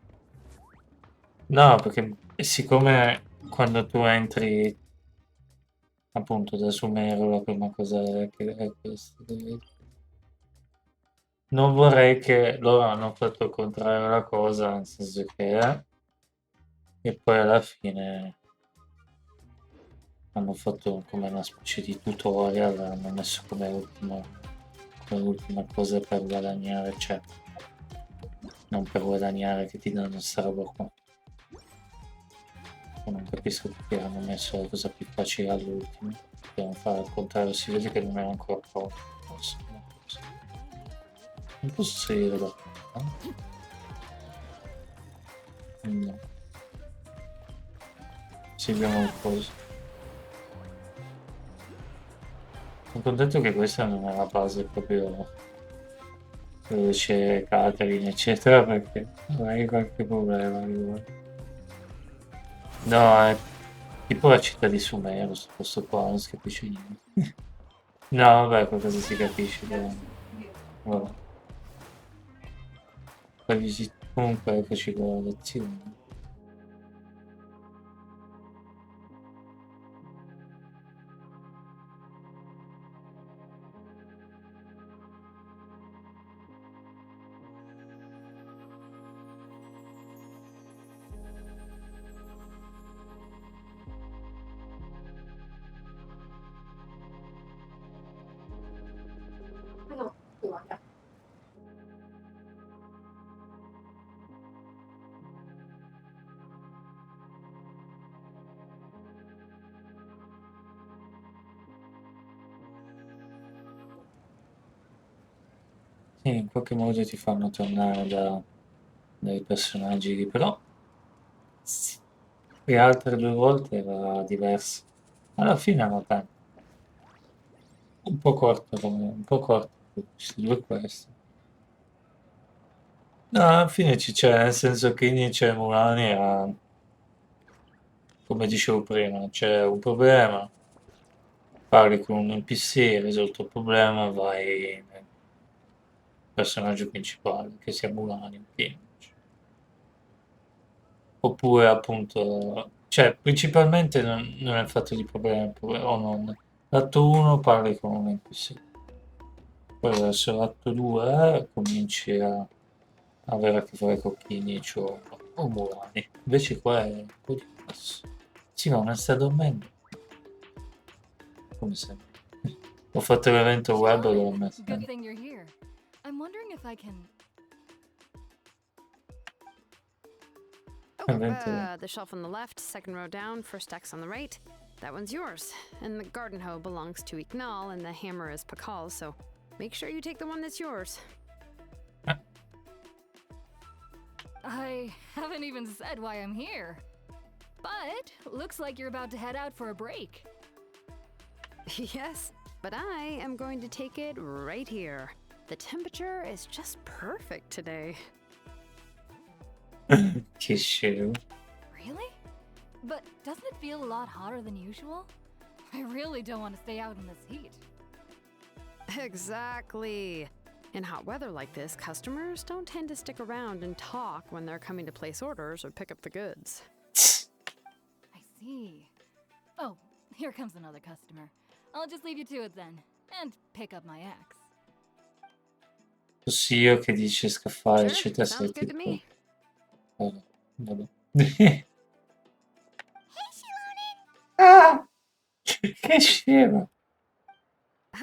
No, perché siccome quando tu entri appunto da Sumero la prima cosa che è questa. Non vorrei che loro hanno fatto il contrario della cosa, nel senso che e poi alla fine hanno fatto come una specie di tutorial, hanno messo come ultima cosa per guadagnare, cioè non per guadagnare che ti danno sta roba qua. Non capisco perché hanno messo la cosa più facile all'ultimo. Dobbiamo fare al contrario, si vede che non è ancora pronto. Non posso salire da qua. No. Seguiamo il coso. Sono contento che questa non è la base proprio dove c'è Catherine eccetera perché avrei qualche problema a riguardo. No, è tipo la città di Sumero, sto posto qua, non si capisce niente. No, vabbè, qualcosa si capisce, però... Vabbè. Poi comunque eccoci con la lezione. Sì, in qualche modo ti fanno tornare dai personaggi lì, però sì, le altre due volte era diverso. Alla fine erano tanti. Un po' corto come, un po' corto questi due questi. No, alla fine c'è, nel senso che inizia Mulani era, come dicevo prima, c'è un problema, parli con un NPC, risolto il problema, vai nel personaggio principale, che sia Mulani o Kinch. Oppure appunto, cioè principalmente non è il fatto di problemi, o non. L'atto 1 parli con un NPC, poi verso l'atto 2 cominci a avere a che fare con Kinich o Mulani. Invece qua è un po' diverso. Sì, ma non sta dormendo, come sempre. Ho fatto l'evento web e l'ho Xilonen, messo. good thing you're here. I'm wondering if I can. Oh, Evento. the shelf on the left, second row down, first X on the right. That one's yours. And the garden hoe belongs to Ignal, and the hammer is Pakal's, so make sure you take the one that's yours. I haven't even said why I'm here. But looks like you're about to head out for a break. Yes, but I am going to take it right here. The temperature is just perfect today. Che scemo. Really? But doesn't it feel a lot hotter than usual? I really don't want to stay out in this heat. Exactly. In hot weather like this, customers don't tend to stick around and talk when they're coming to place orders or pick up the goods. I see. Oh, here comes another customer. I'll just leave you to it then, and pick up my axe. Fossi io che dice scaffale, Sure, eccetera, sounds sei good to tipo... me. Vabbè. Hey, Xilonen! Ah! Che scemo!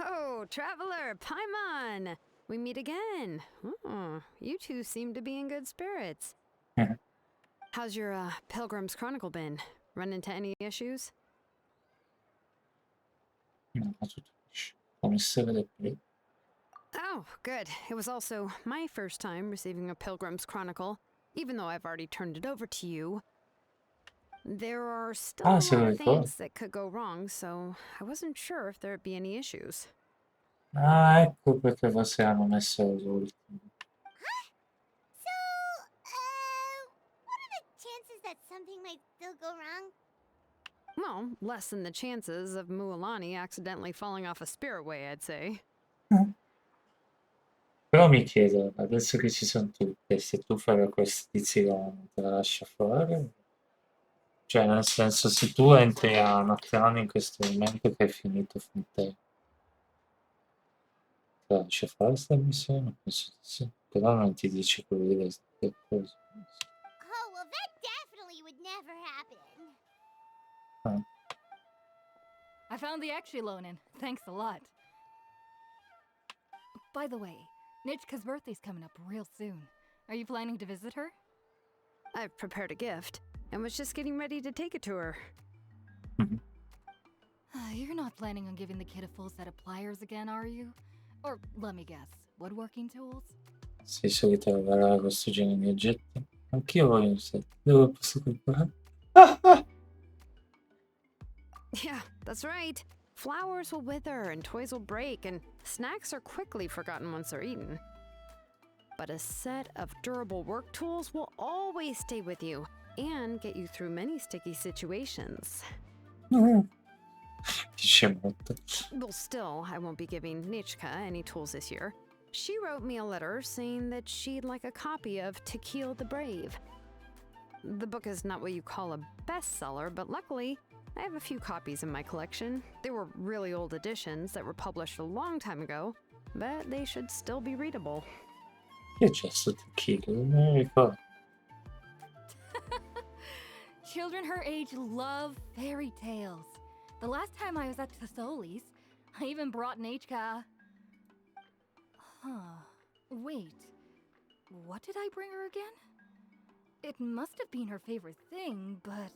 Oh, traveler, Paimon! We meet again. Oh, you two seem to be in good spirits. How's your Pilgrim's Chronicle been? Run into any issues? No, ma tutto come se vede qui. Oh, good. It was also my first time receiving a Pilgrim's Chronicle, even though I've already turned it over to you. There are still Ah, a se lo lot of ricordo. things that could go wrong, so I wasn't sure if there'd be any issues. Ah, ecco perché forse hanno messo l'ultimo. So, what are the chances that something might still go wrong? Well, less than the chances of Mualani accidentally falling off a spiritway, I'd say. Però mi chiedo, adesso che ci sono tutte, se tu fai la quest di Xilonen, te la lascia fare? Cioè, nel senso, se tu entri a Nocturne in questo momento che è finito fin te, te la lascia fare sta missione? Penso di sì. Però non ti dice quello delle cose. Oh, well, that definitely would never happen. Ah. I found the Xilonen. Thanks a lot. By the way, Nichka's birthday's coming up real soon. Are you planning to visit her? I've prepared a gift and was just getting ready to take it to her. You're not planning on giving the kid a full set of pliers again, are you? Or, let me guess, woodworking tools? Sei solita regalare questo genere di oggetti? Anch'io voglio un set. Dove posso comprare? Yeah, that's right. Flowers will wither and toys will break, and snacks are quickly forgotten once they're eaten. But a set of durable work tools will always stay with you and get you through many sticky situations. Dice molto. Well, still, I won't be giving Nichka any tools this year. She wrote me a letter saying that she'd like a copy of To Kill the Brave. The book is not what you call a bestseller, but luckily, I have a few copies in my collection. They were really old editions that were published a long time ago, but they should still be readable. Io c'ho sto tequila, non mi ricordo. Children her age love fairy tales. The last time I was at Tasoli's, I even brought Nichka. Huh. Wait. What did I bring her again? It must have been her favorite thing, but,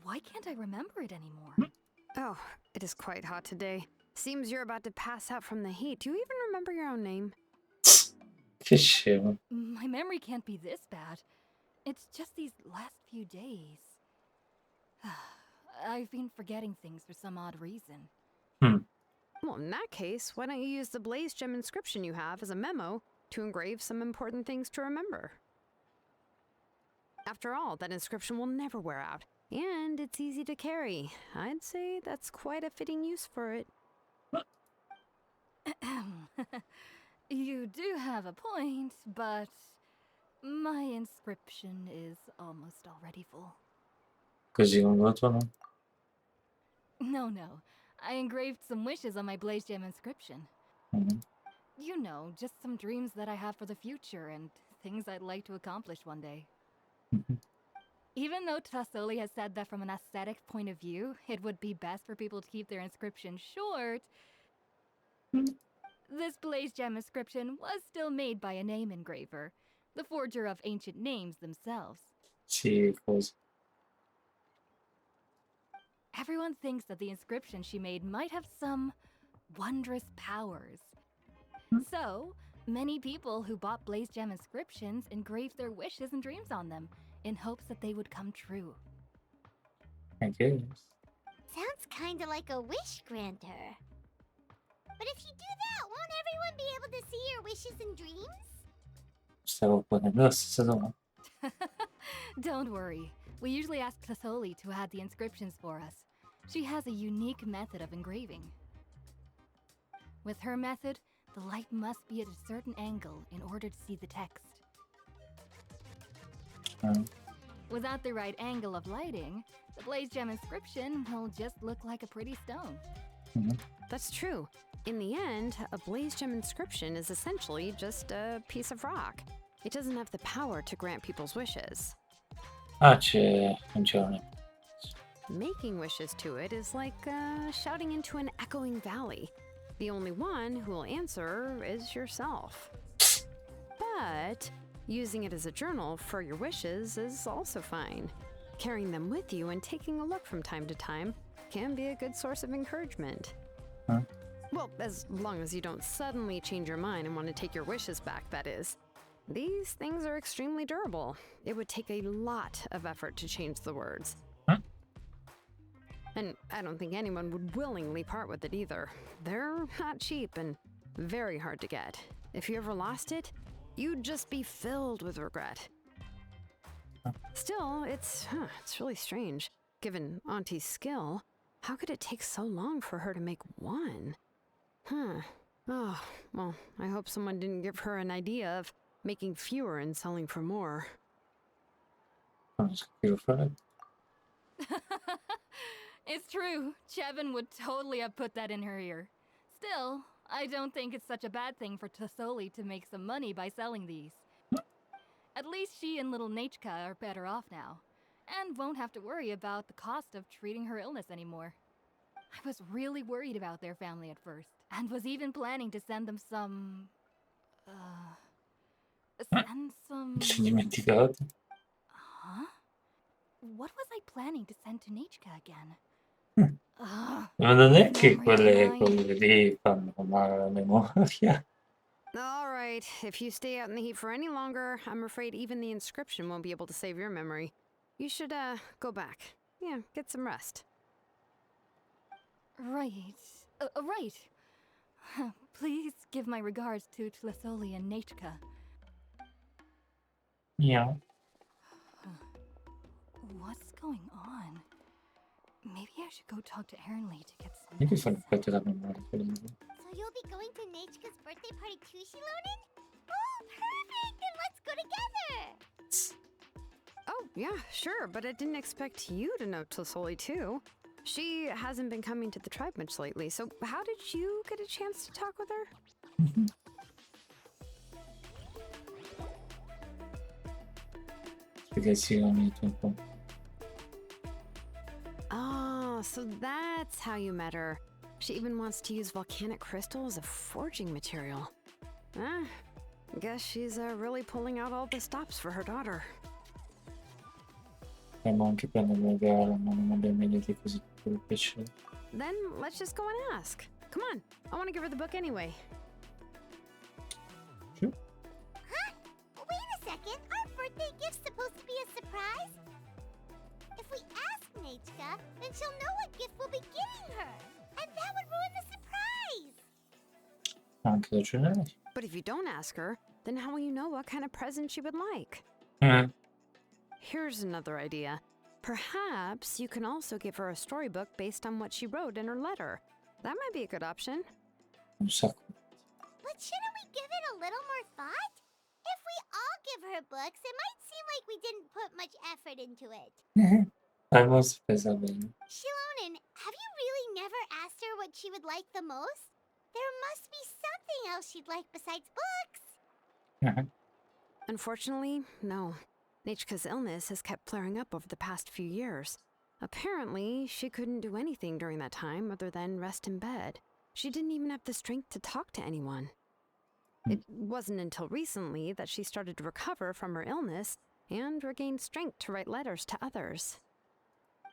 why can't I remember it anymore? Oh, it is quite hot today. Seems you're about to pass out from the heat. Do you even remember your own name? Che scemo. My memory can't be this bad. It's just these last few days. I've been forgetting things for some odd reason. Well, in that case, why don't you use the Blaze Gem inscription you have as a memo to engrave some important things to remember? After all, that inscription will never wear out, and it's easy to carry. I'd say that's quite a fitting use for it. You do have a point, but my inscription is almost already full. Così con la tua no? No. I engraved some wishes on my Blaze Gem inscription. Mhm. You know, just some dreams that I have for the future and things I'd like to accomplish one day. Mhm. Even though Tasoli has said that from an aesthetic point of view, it would be best for people to keep their inscription short, this Blaze Gem inscription was still made by a name engraver, the forger of ancient names themselves. Sì, cosa. Everyone thinks that the inscription she made might have some wondrous powers. So, many people who bought Blaze Gem inscriptions engraved their wishes and dreams on them, in hopes that they would come true. I guess. Sounds kinda like a wish granter. But if you do that, won't everyone be able to see your wishes and dreams? Stavo ponendo la stessa domanda. Don't worry. We usually ask Tasoli to add the inscriptions for us. She has a unique method of engraving. With her method, the light must be at a certain angle in order to see the text. Without the right angle of lighting, the Blaze Gem inscription will just look like a pretty stone. That's true. In the end, a Blaze Gem inscription is essentially just a piece of rock. It doesn't have the power to grant people's wishes. Ah, non c'era neanche. Making wishes to it is like shouting into an echoing valley. The only one who will answer is yourself. But using it as a journal for your wishes is also fine. Carrying them with you and taking a look from time to time can be a good source of encouragement. Huh? Well, as long as you don't suddenly change your mind and want to take your wishes back, that is. These things are extremely durable. It would take a lot of effort to change the words. Huh? And I don't think anyone would willingly part with it either. They're not cheap and very hard to get. If you ever lost it, you'd just be filled with regret. Still, it's really strange. Given Auntie's skill, how could it take so long for her to make one? Oh, well, I hope someone didn't give her an idea of making fewer and selling for more. It's true. Chevin would totally have put that in her ear. Still, I don't think it's such a bad thing for Tasoli to make some money by selling these. At least she and little Nachka are better off now. and won't have to worry about the cost of treating her illness anymore. I was really worried about their family at first, and was even planning to send them some... send some... Mi sono dimenticato. Huh? What was I planning to send to Nachka again? Ma non è This che memory of quelle mine... cose lì fanno male alla memoria. All right, if you stay out in the heat for any longer, I'm afraid even the inscription won't be able to save your memory. You should, go back. Yeah, get some rest. Right. Right. Please give my regards to Tlisoli and Nachka. Yeah. What's going on? Maybe I should go talk to Ernly to get some Perché fanno medicine. effetto la memoria? So you'll be going to Nachka's birthday party too, Xilonen? Oh, perfect! Then let's go together! Oh, yeah, sure, but I didn't expect you to know Tlisoli too. She hasn't been coming to the tribe much lately, so how did you get a chance to talk with her? Perché si unito un po'. Oh, so that's how you met her. She even wants to use volcanic crystal as a forging material. Ah, guess she's really pulling out all the stops for her daughter. Potremmo anche prendere un regalo, ma non abbiamo niente così per piacere. Then let's just go and ask. Come on, I want to give her the book anyway. Sure. Huh? Wait a second. Our birthday gift's supposed to be a surprise? If we ask Nachka, then she'll know what gift we'll be getting her. And that would ruin the surprise. Anche ragione. But if you don't ask her, then how will you know what kind of present she would like? Here's another idea. Perhaps you can also give her a storybook based on what she wrote in her letter. That might be a good option. Un sacco. But shouldn't we give it a little more thought? If we all give her books, it might seem like we didn't put much effort into it. L'abbiamo spesa bene. Xilonen, have you really never asked her what she would like the most? There must be something else she'd like besides books. Unfortunately, no. Nachka's illness has kept flaring up over the past few years. Apparently, she couldn't do anything during that time other than rest in bed. She didn't even have the strength to talk to anyone. It wasn't until recently that she started to recover from her illness and regained strength to write letters to others.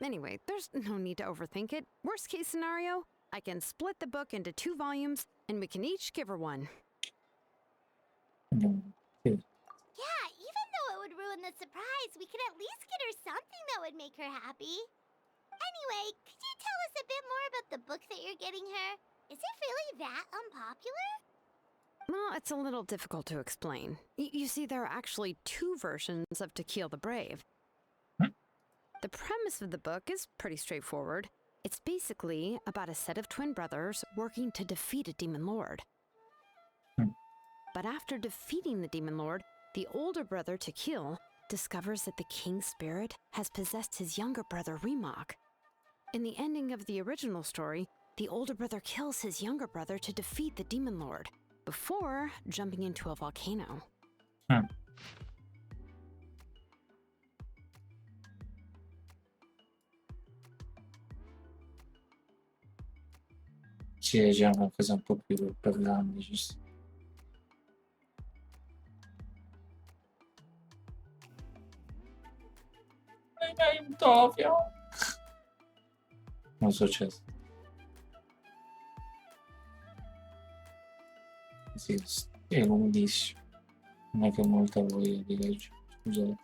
Anyway, there's no need to overthink it. Worst case scenario, I can split the book into 2 volumes and we can each give her one. Yeah, even though it would ruin the surprise, we could at least get her something that would make her happy. Anyway, could you tell us a bit more about the book that you're getting her? Is it really that unpopular? Well, it's a little difficult to explain. You see, there are actually 2 versions of To Kill the Brave. The premise of the book is pretty straightforward. It's basically about a set of twin brothers working to defeat a demon lord. But after defeating the demon lord, the older brother, To Kill, discovers that the king's spirit has possessed his younger brother, Remok. In the ending of the original story, the older brother kills his younger brother to defeat the demon lord, before jumping into a volcano. Sì, è già una cosa un po' più per grandi, giusto? Ovvio. Non è successo. Sì, è lunghissimo. Non è che ho molta voglia di leggere. Scusate.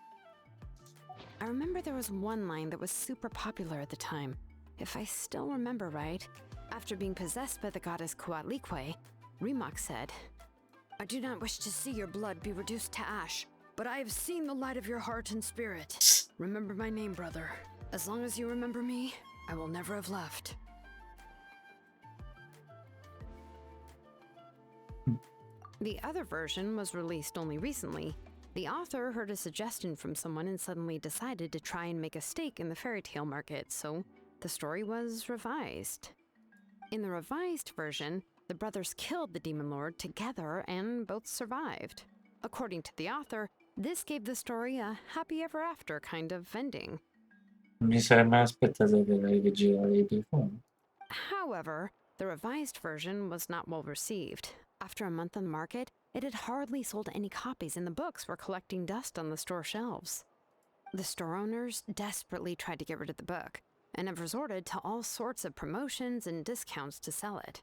I remember there was one line that was super popular at the time. If I still remember right, after being possessed by the goddess Coatlicue, Remok said, "I do not wish to see your blood be reduced to ash, but I have seen the light of your heart and spirit. Remember my name, brother. As long as you remember me, I will never have left." The other version was released only recently. The author heard a suggestion from someone and suddenly decided to try and make a stake in the fairy tale market, so the story was revised. In the revised version, the brothers killed the demon lord together and both survived. According to the author, this gave the story a happy ever after kind of ending. Non mi sarei mai aspettato che lei leggeva libri. Comunque, However, the revised version was not well received. After a month on the market, it had hardly sold any copies, and the books were collecting dust on the store shelves. The store owners desperately tried to get rid of the book, and have resorted to all sorts of promotions and discounts to sell it.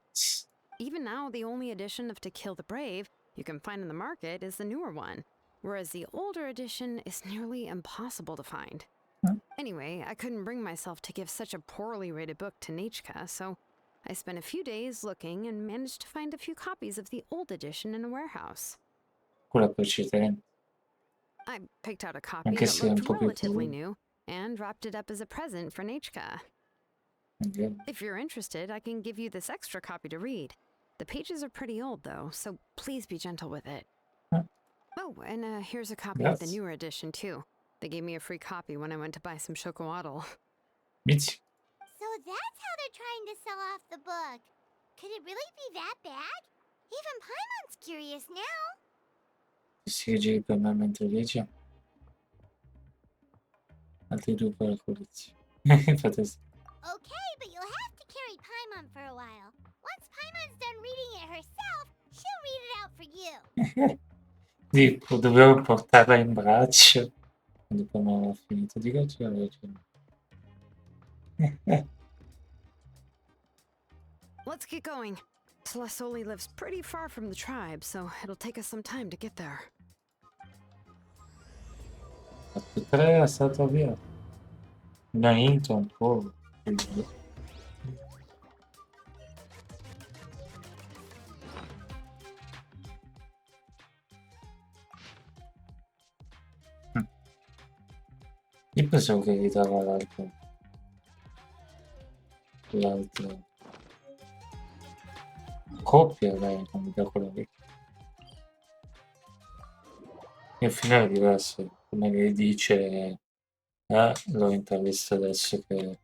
Even now, the only edition of To Kill the Brave you can find in the market is the newer one, whereas the older edition is nearly impossible to find. Anyway, I couldn't bring myself to give such a poorly rated book to Nechka, so I spent a few days looking and managed to find a few copies of the old edition in a warehouse. quella precedente, I picked out a copy anche that se è un looked po' più relatively più. new and wrapped it up as a present for Nechka. If you're interested, I can give you this extra copy to read. The pages are pretty old, though, so please be gentle with it. Oh, and here's a copy of the Grazie. newer edition, too. They gave me a free copy when I went to buy some chocolatl. Mizio. So that's how they're trying to sell off the book. Could it really be that bad? Even Paimon's curious now. Si legge per me mentre legge. Altri due per la collezione. Fate sì. Okay, but you'll have to carry Paimon for a while. Once Paimon's done reading it herself, she'll read it out for you. Dico, dovevo portarla in braccio. Dopo non ho finito di leggere. Let's get going. Celesoli lives pretty far from the tribe, so it'll take us some time to get there. Fatto 3 è stato avviato. Una intro un po'. Io pensavo che evitava l'altra coppia, lei, non da quella lì. E il finale è diverso, come lei dice, l'ho intravisto adesso che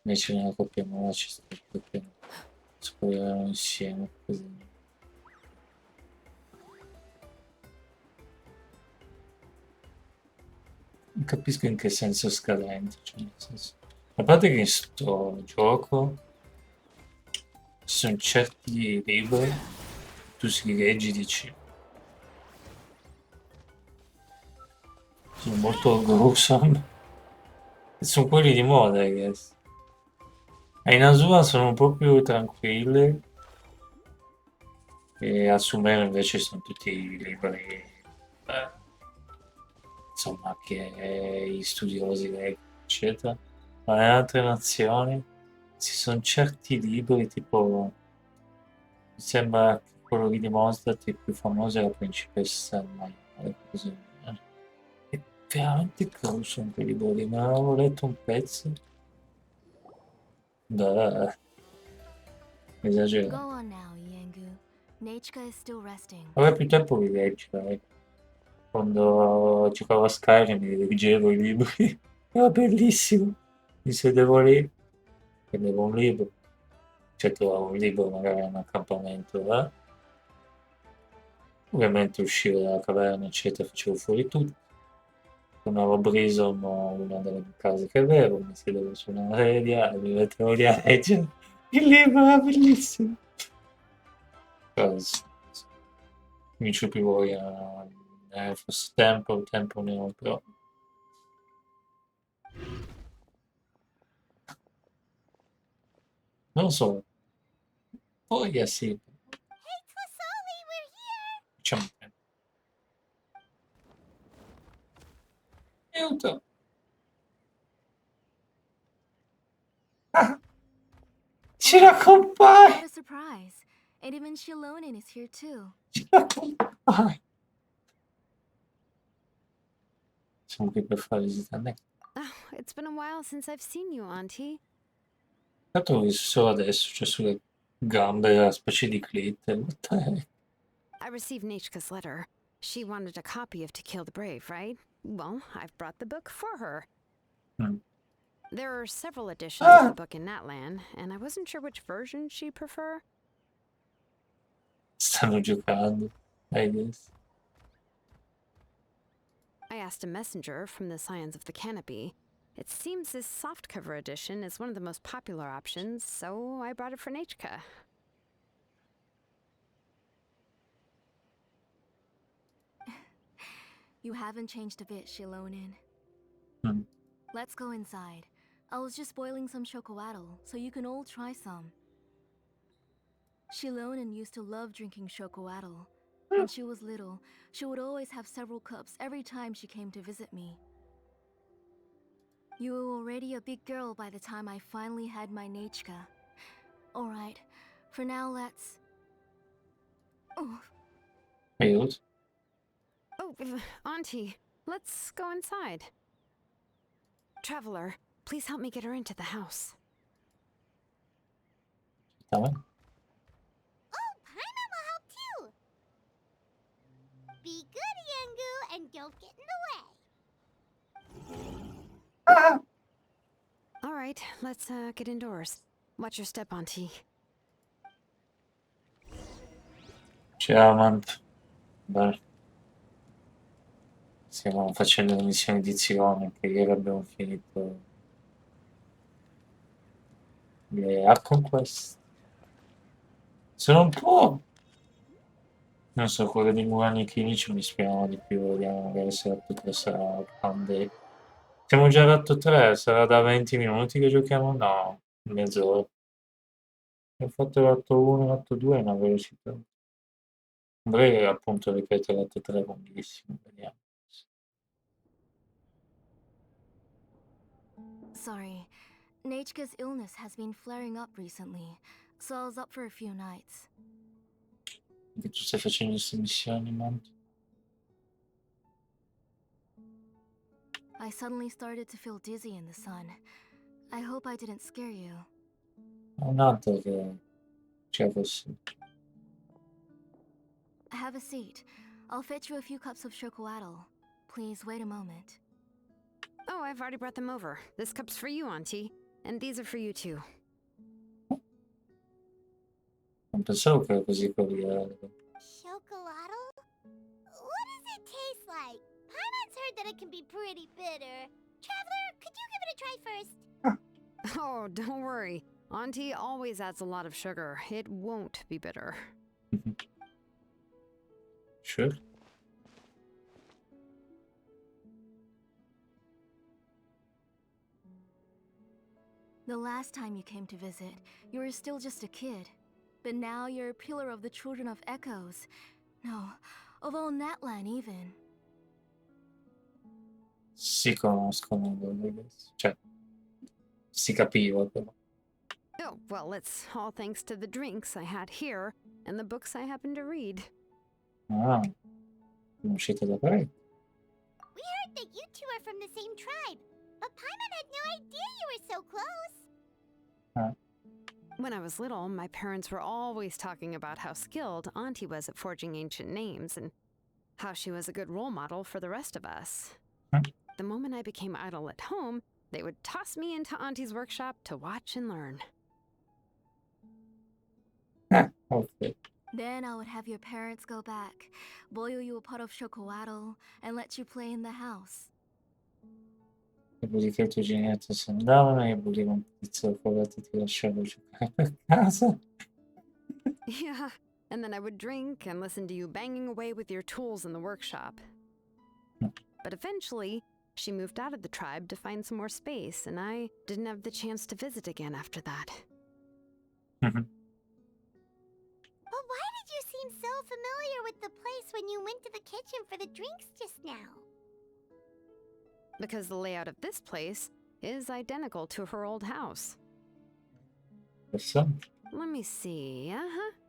invece nella coppia nuova ci sta perché scoprivano insieme, così. Non capisco in che senso scadente, cioè nel senso, a parte che in sto gioco ci sono certi libri, tu si leggi e dici, sono molto gruesome, e sono quelli di moda, I guess. E in Asuma sono un po' più tranquilli, e a Sumero invece sono tutti libri, insomma, che gli studiosi leggono, eccetera. Ma nelle altre nazioni ci sono certi libri, tipo, mi sembra che quello lì di Mozart, il più famoso è La principessa del maiale, così. È veramente gruesome quel libro lì, me l'avevo letto un pezzo. Da Go esagerato. on now, Yengu. Nechka is still resting. Avrei più tempo di leggere, ecco. Quando giocavo a Skyrim mi leggevo i libri, era bellissimo. Mi sedevo lì, prendevo un libro, cioè trovavo un libro magari in un accampamento, ovviamente uscivo dalla caverna, eccetera, facevo fuori tutto. Tornavo a Brison, una delle case che avevo, mi sedevo su una sedia e mi mettevo lì a leggere. Il libro era bellissimo. Però, mi c'ho più voglia, fosse tempo, il tempo ne ho, però. Non lo so, voglia sì, Hey, Tlasoli, we're here! diciamo che. Aiuto! Ah, ci Oh, raccompagni! what a surprise. And even Xilonen is here too. Ci raccompagni! Siamo qui per fare visita a me. Oh, it's been a while since I've seen you, Auntie. Tanto l'ho visto solo adesso, cioè sulle gambe, la specie di clit. What the heck? I received Nechka's letter. She wanted a copy of To Kill the Brave, right? Well, I've brought the book for her. Mm. There are several editions of the book in Natlan, and I wasn't sure which version she'd prefer. Stanno giocando, I guess. I asked a messenger from the Scions of the Canopy. It seems this softcover edition is one of the most popular options, so I brought it for Nechka. You haven't changed a bit, Xilonen. Hmm. Let's go inside. I was just boiling some chocolatl, so you can all try some. Xilonen used to love drinking chocolatl. When she was little, she would always have several cups every time she came to visit me. You were already a big girl by the time I finally had my Nechka. Alright, for now let's... Oh, Aiuto. Oh, Auntie, let's go inside. Traveler, please help me get her into the house. Tamam. Oh, Paimon will help too. Be good, Yangu, and don't get in the way. All right, let's get indoors. Watch your step, Auntie. Ciao, Mant. Beh, stiamo facendo le missioni di Xilonen, che ieri abbiamo finito le Hard Conquest. Sono un po'... Non so, quelle di Murani Clinici mi ispirano di più, vediamo magari se l'atto 3 sarà grande. Siamo già all'atto 3, sarà da 20 minuti che giochiamo? No, mezz'ora. Ho fatto l'atto 1 e l'atto 2 a una velocità. Vorrei appunto ripetere l'atto 3 lunghissimo, vediamo. sorry. Nechka's illness has been flaring up recently, so I was up for a few nights. Che tu stai facendo queste missioni, Mant? I suddenly started to feel dizzy in the sun. I hope I didn't scare you. Un altro che c'è così. Have a seat. I'll fetch you a few cups of chocolatl. Please wait a moment. Oh, I've already brought them over. This cup's for you, Auntie. And these are for you too. Non pensavo che era così cordiale. Chocolatl? What does it taste like? Paimon's heard that it can be pretty bitter. Traveler, could you give it a try first? Oh, don't worry. Auntie always adds a lot of sugar. It won't be bitter. Sure. The last time you came to visit, you were still just a kid. But now you're a pillar of the Children of Echoes. No, of all Natlan even. Si conoscono, cioè, si capiva però. Oh, well, it's all thanks to the drinks I had here and the books I happened to read. Ah, conoscete da parecchio. We heard that you two are from the same tribe, but Paimon had no idea you were so close. When I was little, my parents were always talking about how skilled Auntie was at forging ancient names and how she was a good role model for the rest of us. The moment I became idle at home, they would toss me into Auntie's workshop to watch and learn. Ok. Then I would have your parents go back, boil you a pot of chocolatl, and let you play in the house. Dopodiché i tuoi genitori se ne andavano e volevo un pizzo da fogato e ti lasciavo giocare per casa. Yeah, and then I would drink and listen to you banging away with your tools in the workshop. But eventually, she moved out of the tribe to find some more space, and I didn't have the chance to visit again after that. But why did you seem so familiar with the place when you went to the kitchen for the drinks just now? Because the layout of this place is identical to her old house. Adesso? Let me see.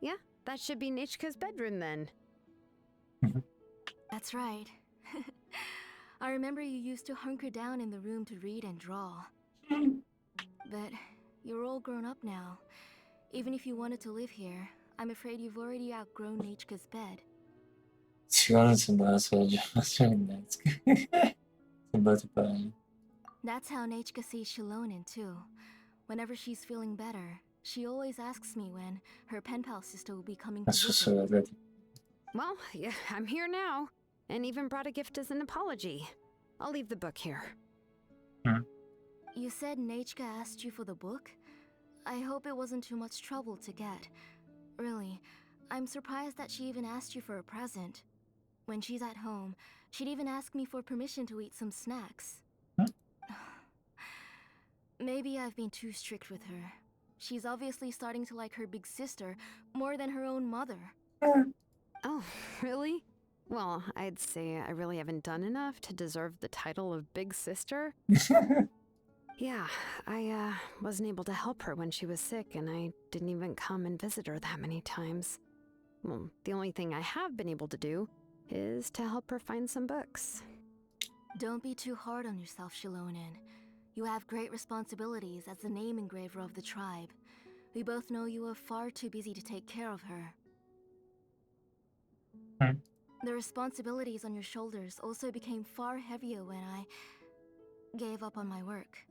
Yeah, that should be Nechka's bedroom then. That's right. I remember you used to hunker down in the room to read and draw. But you're all grown up now. Even if you wanted to live here, I'm afraid you've already outgrown Nechka's bed. Xilonen sembrava solo generazione Sembra tipo... That's how Nechka sees Xilonen too. Whenever she's feeling better, she always asks me when her pen pal sister will be coming to La sua visit. sorella tipo... Well, yeah, I'm here now, and even brought a gift as an apology. I'll leave the book here. You said Nachka asked you for the book? I hope it wasn't too much trouble to get. Really, I'm surprised that she even asked you for a present. When she's at home, she'd even ask me for permission to eat some snacks. Huh? Maybe I've been too strict with her. She's obviously starting to like her big sister more than her own mother. Oh, really? Well, I'd say I really haven't done enough to deserve the title of Big Sister. Yeah, I wasn't able to help her when she was sick, and I didn't even come and visit her that many times. Well, the only thing I have been able to do is to help her find some books. Don't be too hard on yourself, Xilonen. You have great responsibilities as the name engraver of the tribe. We both know you are far too busy to take care of her. Hmm. The responsibilities on your shoulders also became far heavier when I gave up on my work.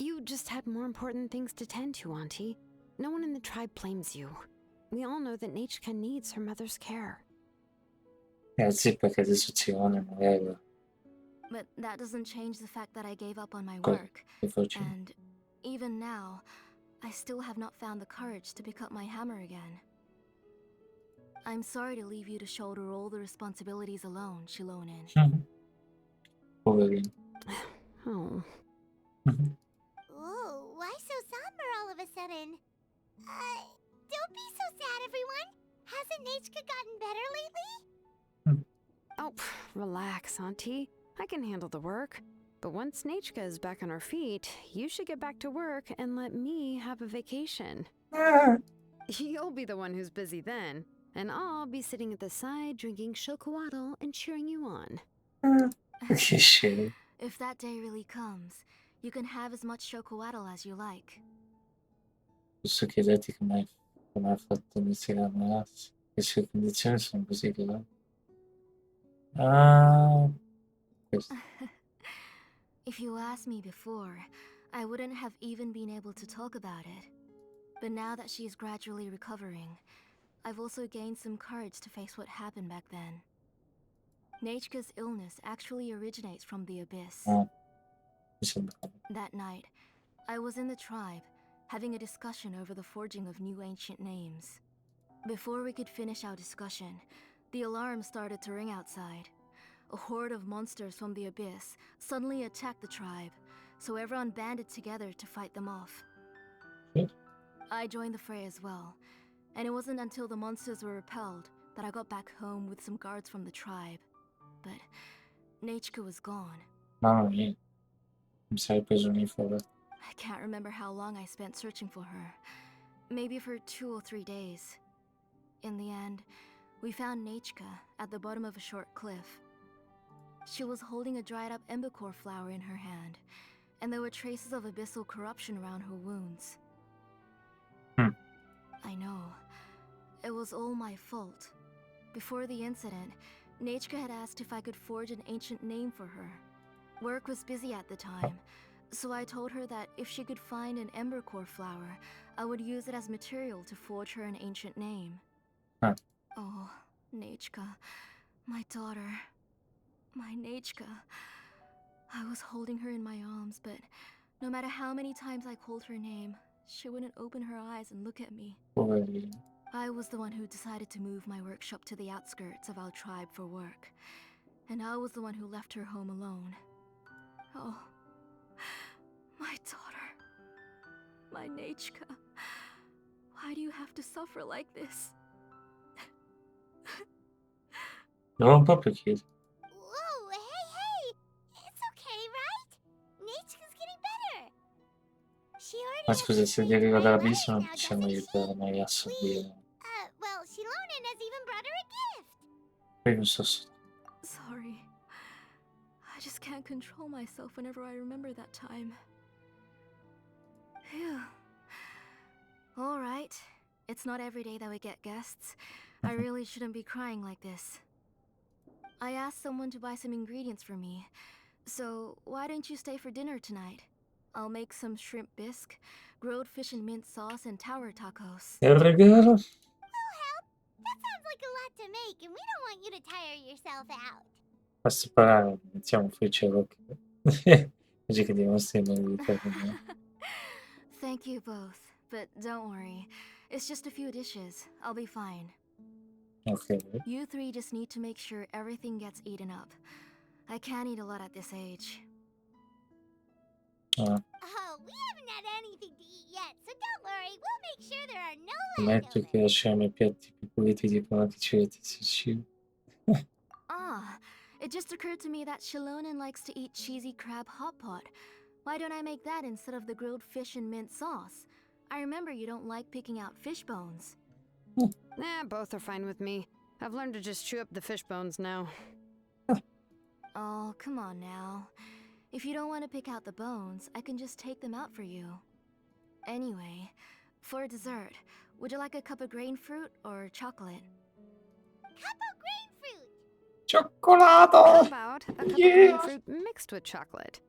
You just had more important things to tend to, Auntie. No one in the tribe blames you. We all know that Nachka needs her mother's care. Sì, perché adesso Xilonen magari But that doesn't change the fact that I gave up on my poi work. che faccio? And even now, I still have not found the courage to pick up my hammer again. I'm sorry to leave you to shoulder all the responsibilities alone, Xilonen. Poverino. Oh. Whoa, why so somber all of a sudden? Don't be so sad, everyone. Hasn't Nachka gotten better lately? Oh, relax, Auntie. I can handle the work. But once Nachka is back on her feet, you should get back to work and let me have a vacation. You'll be the one who's busy then, and I'll be sitting at the side drinking chocolatl and cheering you on. Che scemo. If that day really comes, you can have as much chocolatl as you like. Posso chiederti come hai fatto a iniziare a ammalarsi? Le sue condizioni sono così gravi? Ah, questo. If you asked me before, I wouldn't have even been able to talk about it. But now that she is gradually recovering, I've also gained some courage to face what happened back then. Nachka's illness actually originates from the abyss. Ah, mi sembra. That night, I was in the tribe, having a discussion over the forging of new ancient names. Before we could finish our discussion, the alarm started to ring outside. A horde of monsters from the abyss suddenly attacked the tribe, so everyone banded together to fight them off. Sì. I joined the fray as well, and it wasn't until the monsters were repelled that I got back home with some guards from the tribe. But Nachka was gone. Mamma mia, mi sarei preso un'info. I can't remember how long I spent searching for her. Maybe for 2 or 3 days. In the end, we found Nachka at the bottom of a short cliff. She was holding a dried up embercore flower in her hand, and there were traces of abyssal corruption around her wounds. I know. It was all my fault. Before the incident, Nachka had asked if I could forge an ancient name for her. Work was busy at the time, so I told her that if she could find an embercore flower, I would use it as material to forge her an ancient name. Huh. Oh, Nachka, my daughter. My Nachka. I was holding her in my arms, but no matter how many times I called her name, she wouldn't open her eyes and look at me. Poverino. I was the one who decided to move my workshop to the outskirts of our tribe for work. And I was the one who left her home alone. Oh, my daughter. My Nachka. Why do you have to suffer like this? Non proprio chiedo. Whoa, hey! It's okay, right? Nachka's getting better. She already Ma has scusa, se some gli arriva flying dall'abisso non now, possiamo doesn't aiutare she? mai a sorbire. Well, Xilonen has even brought her a gift. Poi non so se... Sorry. I just can't control myself whenever I remember that time. Phew. Alright. It's not every day that we get guests. I really shouldn't be crying like this. I asked someone to buy some ingredients for me. So, why don't you stay for dinner tonight? I'll make some shrimp bisque, grilled fish and mint sauce, and tower tacos. E il regalo? We'll help. That sounds like a lot to make, and we don't want you to tire yourself out. Basta parare, mettiamo fuori il cielo. Dice che dimostri l'abilità con me. Thank you both, but don't worry. It's just a few dishes. I'll be fine. Ok. You three just need to make sure everything gets eaten up. I can't eat a lot at this age. Ah, Oh, we haven't had anything to eat yet, so don't worry. We'll make sure there are no prometto che leftovers. lasciamo i piatti più puliti e diplomatici e cibo. Ah, it just occurred to me that Xilonen likes to eat cheesy crab hot pot. Why don't I make that instead of the grilled fish and mint sauce? I remember you don't like picking out fish bones. Both are fine with me. I've learned to just chew up the fish bones now. Oh, come on now. If you don't want to pick out the bones, I can just take them out for you. Anyway, for dessert, would you like a cup of grain fruit or chocolate? Cup of grain fruit! How Cioccolato! about a cup of Yeah. green fruit mixed with chocolate?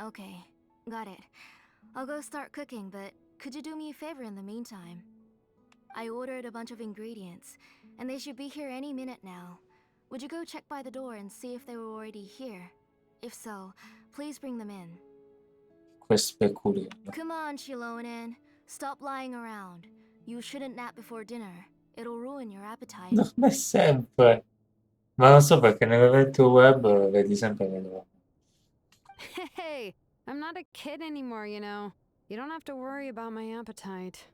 Okay, got it. I'll go start cooking, but could you do me a favor in the meantime? I ordered a bunch of ingredients, and they should be here any minute now. Would you go check by the door and see if they were already here? If so, please bring them in. Questo è curioso. Come on, Xilonen. Stop lying around. You shouldn't nap before dinner. It'll ruin your appetite. Non è sempre. Ma non so perché nell'evento web vedi sempre le donne. Hey, I'm not a kid anymore, you know. You don't have to worry about my appetite.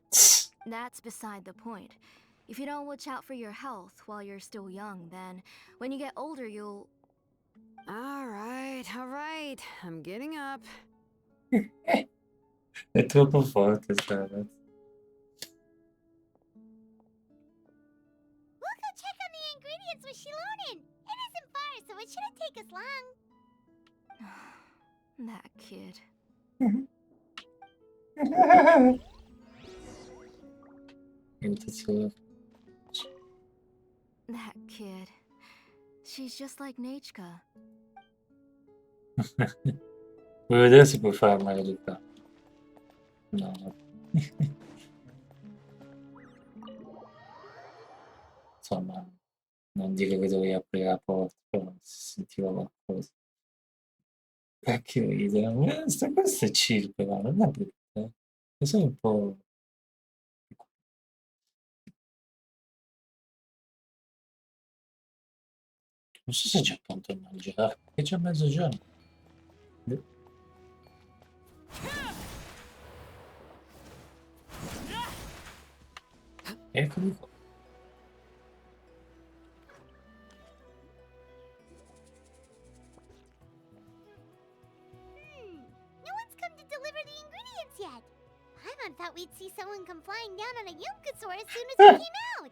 That's beside the point. If you don't watch out for your health while you're still young, then when you get older, you'll... All right. I'm getting up. È troppo forte sta ragazza. We'll go check on the ingredients with Xilonen. It isn't far, so it shouldn't take us long. That kid. Imitazione. That kid. She's just like Nachka. Vuoi vedere se puoi fare una realtà? No. Insomma, non dire che dovevi aprire la porta, però si sentiva qualcosa. Cacchio ride, questo è chill però, non è brutto. È solo un po'... Non so se c'è pronto a mangiare, perché c'è mezzogiorno. Eccoli qua. No one's come to deliver the ingredients yet. Paimon thought we'd see someone come flying down on a Yunkasaur as soon as we came out.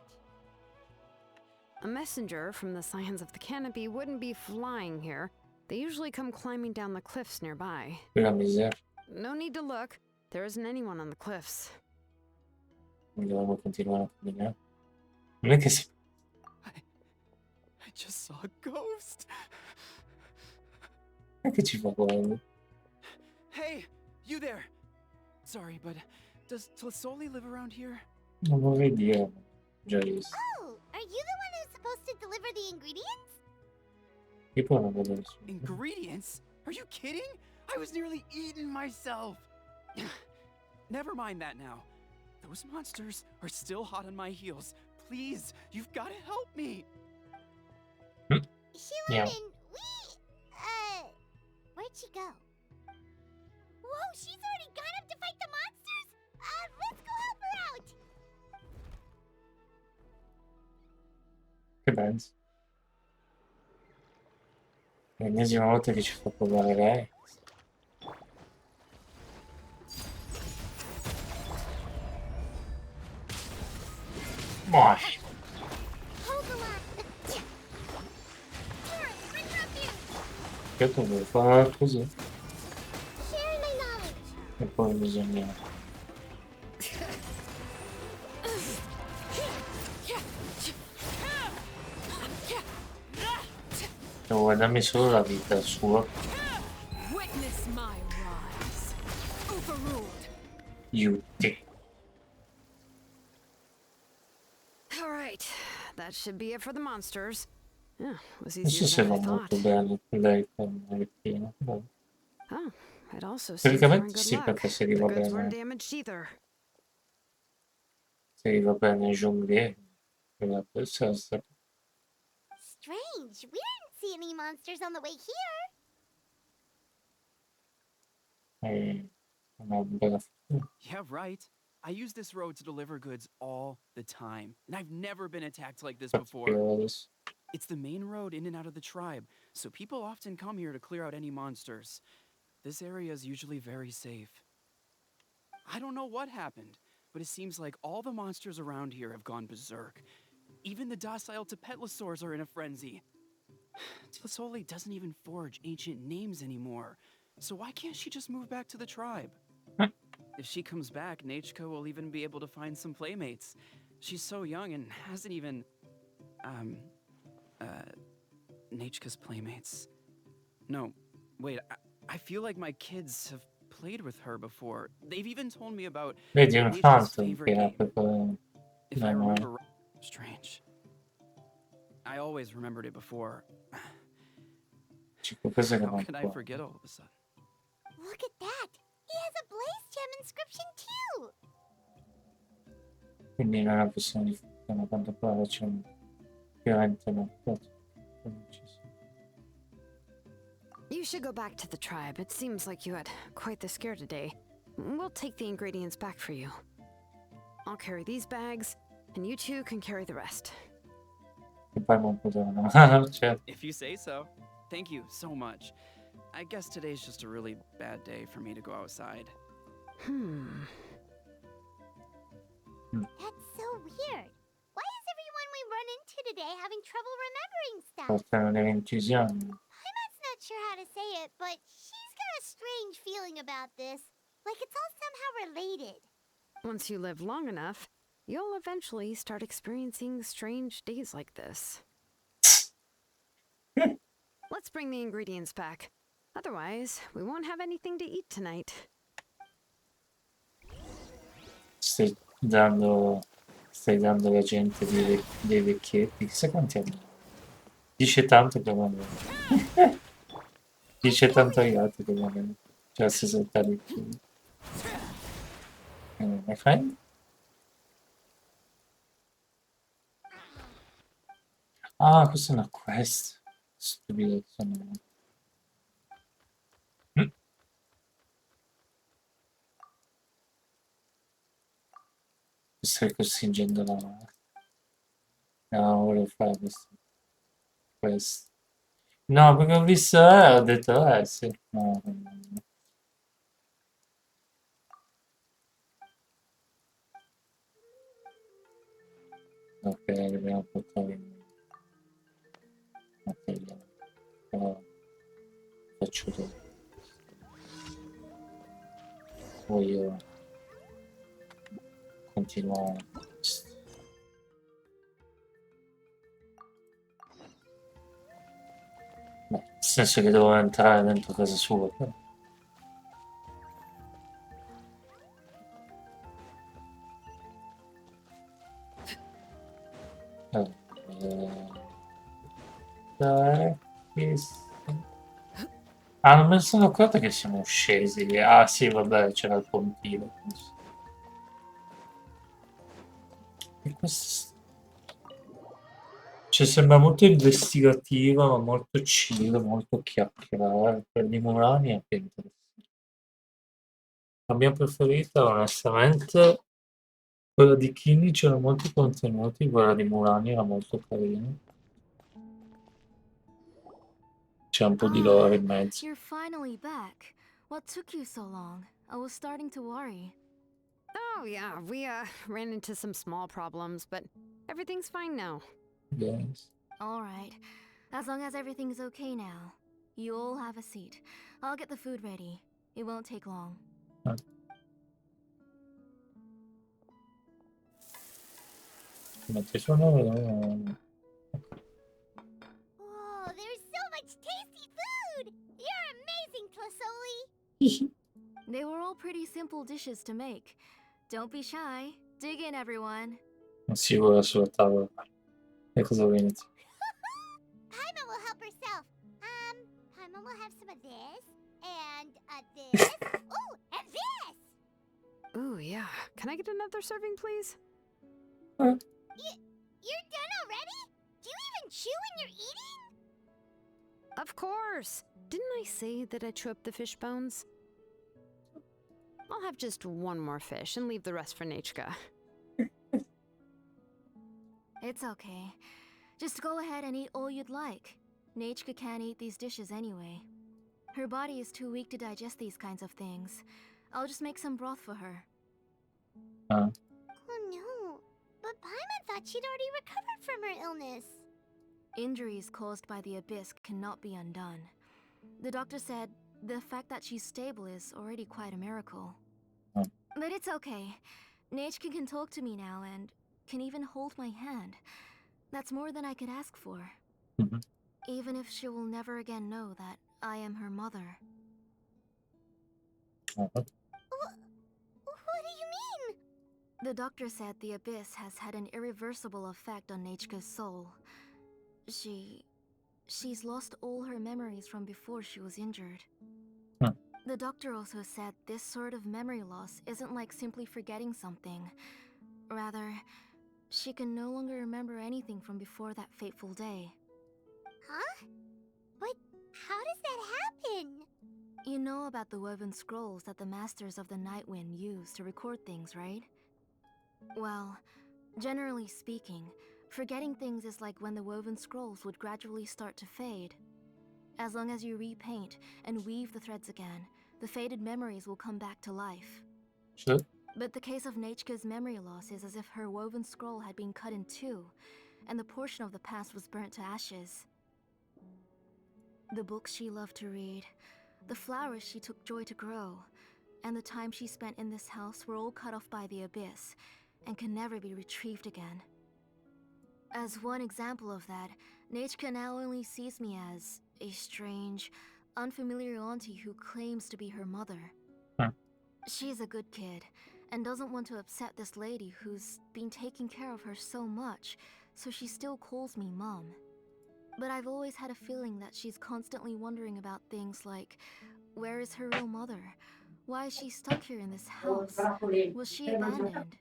A messenger from the Scions of the Canopy wouldn't be flying here. They usually come climbing down the cliffs nearby. La miseria. No need to look. There isn't anyone on the cliffs. Dobbiamo continuare a camminare. Non è che si... I just saw a ghost. Non è che ci fa paura. Hey, you there. Sorry, but does Tlasoli live around here? Non vorrei dire, ma già visto. Oh, are you the one who's supposed to deliver the ingredients? Io poi non vedo nessuno. Ingredients? Are you kidding? I was nearly eaten myself. Never mind that now. Those monsters are still hot on my heels. Please, you've got to help me. Xilonen, Yeah. where'd she go? Whoa, she's already gone up to fight the monsters? Let's go help her out! Che pensi? L'ennesima volta che ci fa provare lei. Boh, Hold the line! Taurus, bring her up here! io devo fare così. Share my knowledge! E poi bisogna... Devo guardarmi solo la vita sua. Witness my rise. Overruled. Aiuti. All right. That should be it for the monsters. Yeah, was Questo easier than I sembra molto thought. bello, lei con il magliettino. Boh. Oh, it also seems we're in Teoricamente good sì, luck. perché The goods weren't damaged either. se arriva bene Jonglier, dovrebbe essere stato Strange. We didn't see any monsters on the way here. una bella fortuna. Yeah, right. I use this road to deliver goods all the time, and I've never been attacked like this before. Particolare adesso. It's the main road in and out of the tribe, so people often come here to clear out any monsters. This area is usually very safe. I don't know what happened, but it seems like all the monsters around here have gone berserk. Even the docile Tepetlosaurs are in a frenzy. Tlisoli doesn't even forge ancient names anymore, so why can't she just move back to the tribe? If she comes back, Nachko will even be able to find some playmates. She's so young and hasn't even... Nachka's playmates. No, wait, I feel like my kids have played with her before. They've even told me about Vedi un Nachka's phantom favorite che ha game. proprio If I remember right, strange. I always remembered it before. cos'è che How non could I può? forget all of a sudden? Look at that. He has a blaze gem inscription too. Quindi non è possiamo di fortuna, quanto bravo c'è un veramente non posso. You should go back to the tribe. It seems like you had quite the scare today. We'll take the ingredients back for you. I'll carry these bags, and you two can carry the rest. E poi non potevano. Cioè, If you say so. Thank you so much. I guess today's just a really bad day for me to go outside. That's so weird. Why is everyone we run into today having trouble remembering stuff? portano delle incisioni. Paimon's not sure how to say it, but she's got a strange feeling about this. Like it's all somehow related. Once you live long enough, you'll eventually start experiencing strange days like this. Let's bring the ingredients back. Otherwise, we won't have anything to eat tonight. Stai dando alla gente dei vecchietti, chissà quanti anni. Dice tanto che va bene. Dice tanto agli altri che va bene. Cioè 60 di più. My friend? Ah, questa è una quest. Stupido. Stai costringendo la... No, volevo fare questo. No, perché ho visto ho detto sì. No, no, no. Ok, dobbiamo portare in materiale. Però faccio dopo. Voglio continuare. Beh, nel senso che devo entrare dentro casa sua. Però. Ah, non me ne sono accorto che siamo scesi. Ah sì, vabbè, c'era il pontino. E questo... Cioè, sembra molto investigativa, ma molto chill, molto chiacchierare. Per i Murani è più interessante. La mia preferita, onestamente, quella di Kini c'era molti contenuti, quella di Murani era molto carina. C'è un po' di lore in mezzo. You're finally back. What took you so long? I was starting to worry. Oh, yeah, we ran into some small problems, but everything's fine now. Yes. All right. As long as everything's okay now. You all have a seat. I'll get the food ready. It won't take long. Ma ci sono... Whoa, there's so much tasty food! You're amazing, Tlisoli! They were all pretty simple dishes to make. Don't be shy. Dig in, everyone. Non si vola sulla tavola. E cosa vuoi iniziare? this, and this. Ooh, and this! Ooh, yeah. Can I get another serving, please? You're done already? Do you even chew when you're eating? Of course! Didn't I say that I chew up the fish bones? I'll have just one more fish and leave the rest for Nechka. It's okay. Just go ahead and eat all you'd like. Nechka can't eat these dishes anyway. Her body is too weak to digest these kinds of things. I'll just make some broth for her. Oh no, but Paimon thought she'd already recovered from her illness. Injuries caused by the abyss cannot be undone. The doctor said the fact that she's stable is already quite a miracle. But it's okay. Nechka can talk to me now and can even hold my hand. That's more than I could ask for. Even if she will never again know that I am her mother. What do you mean? The doctor said the abyss has had an irreversible effect on Nechka's soul. She's lost all her memories from before she was injured. The doctor also said this sort of memory loss isn't like simply forgetting something. Rather, she can no longer remember anything from before that fateful day. Huh? But how does that happen? You know about the woven scrolls that the Masters of the Night Wind use to record things, right? Well, generally speaking, forgetting things is like when the woven scrolls would gradually start to fade. As long as you repaint and weave the threads again, the faded memories will come back to life. Sure. But the case of Nechka's memory loss is as if her woven scroll had been cut in two, and the portion of the past was burnt to ashes. The books she loved to read, the flowers she took joy to grow, and the time she spent in this house were all cut off by the abyss, and can never be retrieved again. As one example of that, Nechka now only sees me as a strange, unfamiliar auntie who claims to be her mother. She's a good kid, and doesn't want to upset this lady who's been taking care of her so much, so she still calls me Mom. But I've always had a feeling that she's constantly wondering about things like, where is her real mother? Why is she stuck here in this house? Was she abandoned?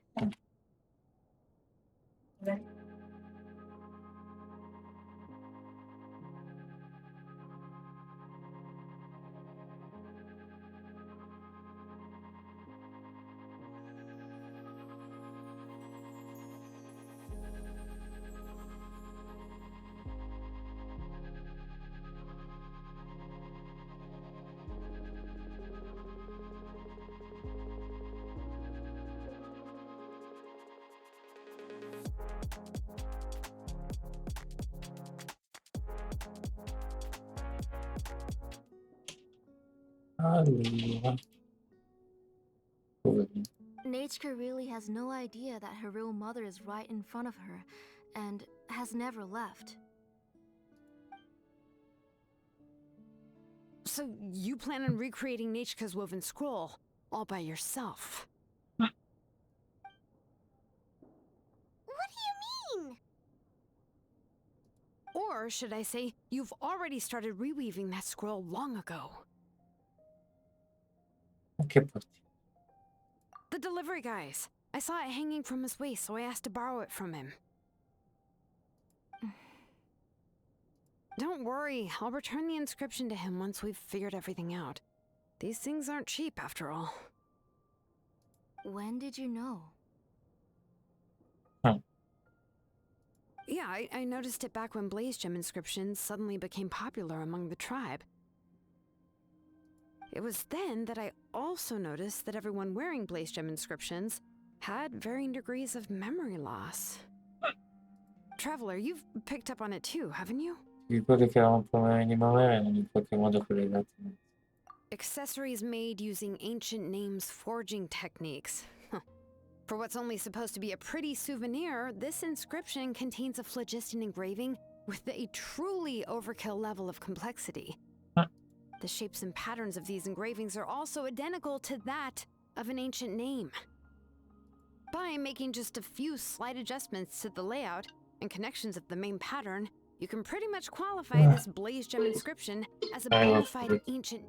Allora. Poverino. Nechka really has no idea that her real mother is right in front of her, and has never left. So you plan on recreating Nechka's woven scroll all by yourself? What do you mean? Or should I say, you've already started reweaving that scroll long ago? Che porti? The delivery guys. I saw it hanging from his waist, so I asked to borrow it from him. Don't worry, I'll return the inscription to him once we've figured everything out. These things aren't cheap, after all. When did you know? Yeah, I noticed it back when Blaze Gem inscriptions suddenly became popular among the tribe. It was then that I also noticed that everyone wearing Blaze Gem inscriptions had varying degrees of memory loss. Traveler, you've picked up on it too, haven't you? Ricordi che avevamo problemi di memoria e in qualche modo collegati. Accessories made using ancient names forging techniques. Huh. For what's only supposed to be a pretty souvenir, this inscription contains a phlogiston engraving with a truly overkill level of complexity. The shapes and patterns of these engravings are also identical to that of an ancient name. By making just a few slight adjustments to the layout and connections of the main pattern, You can pretty much qualify this blaze gem inscription as a bona fide ancient.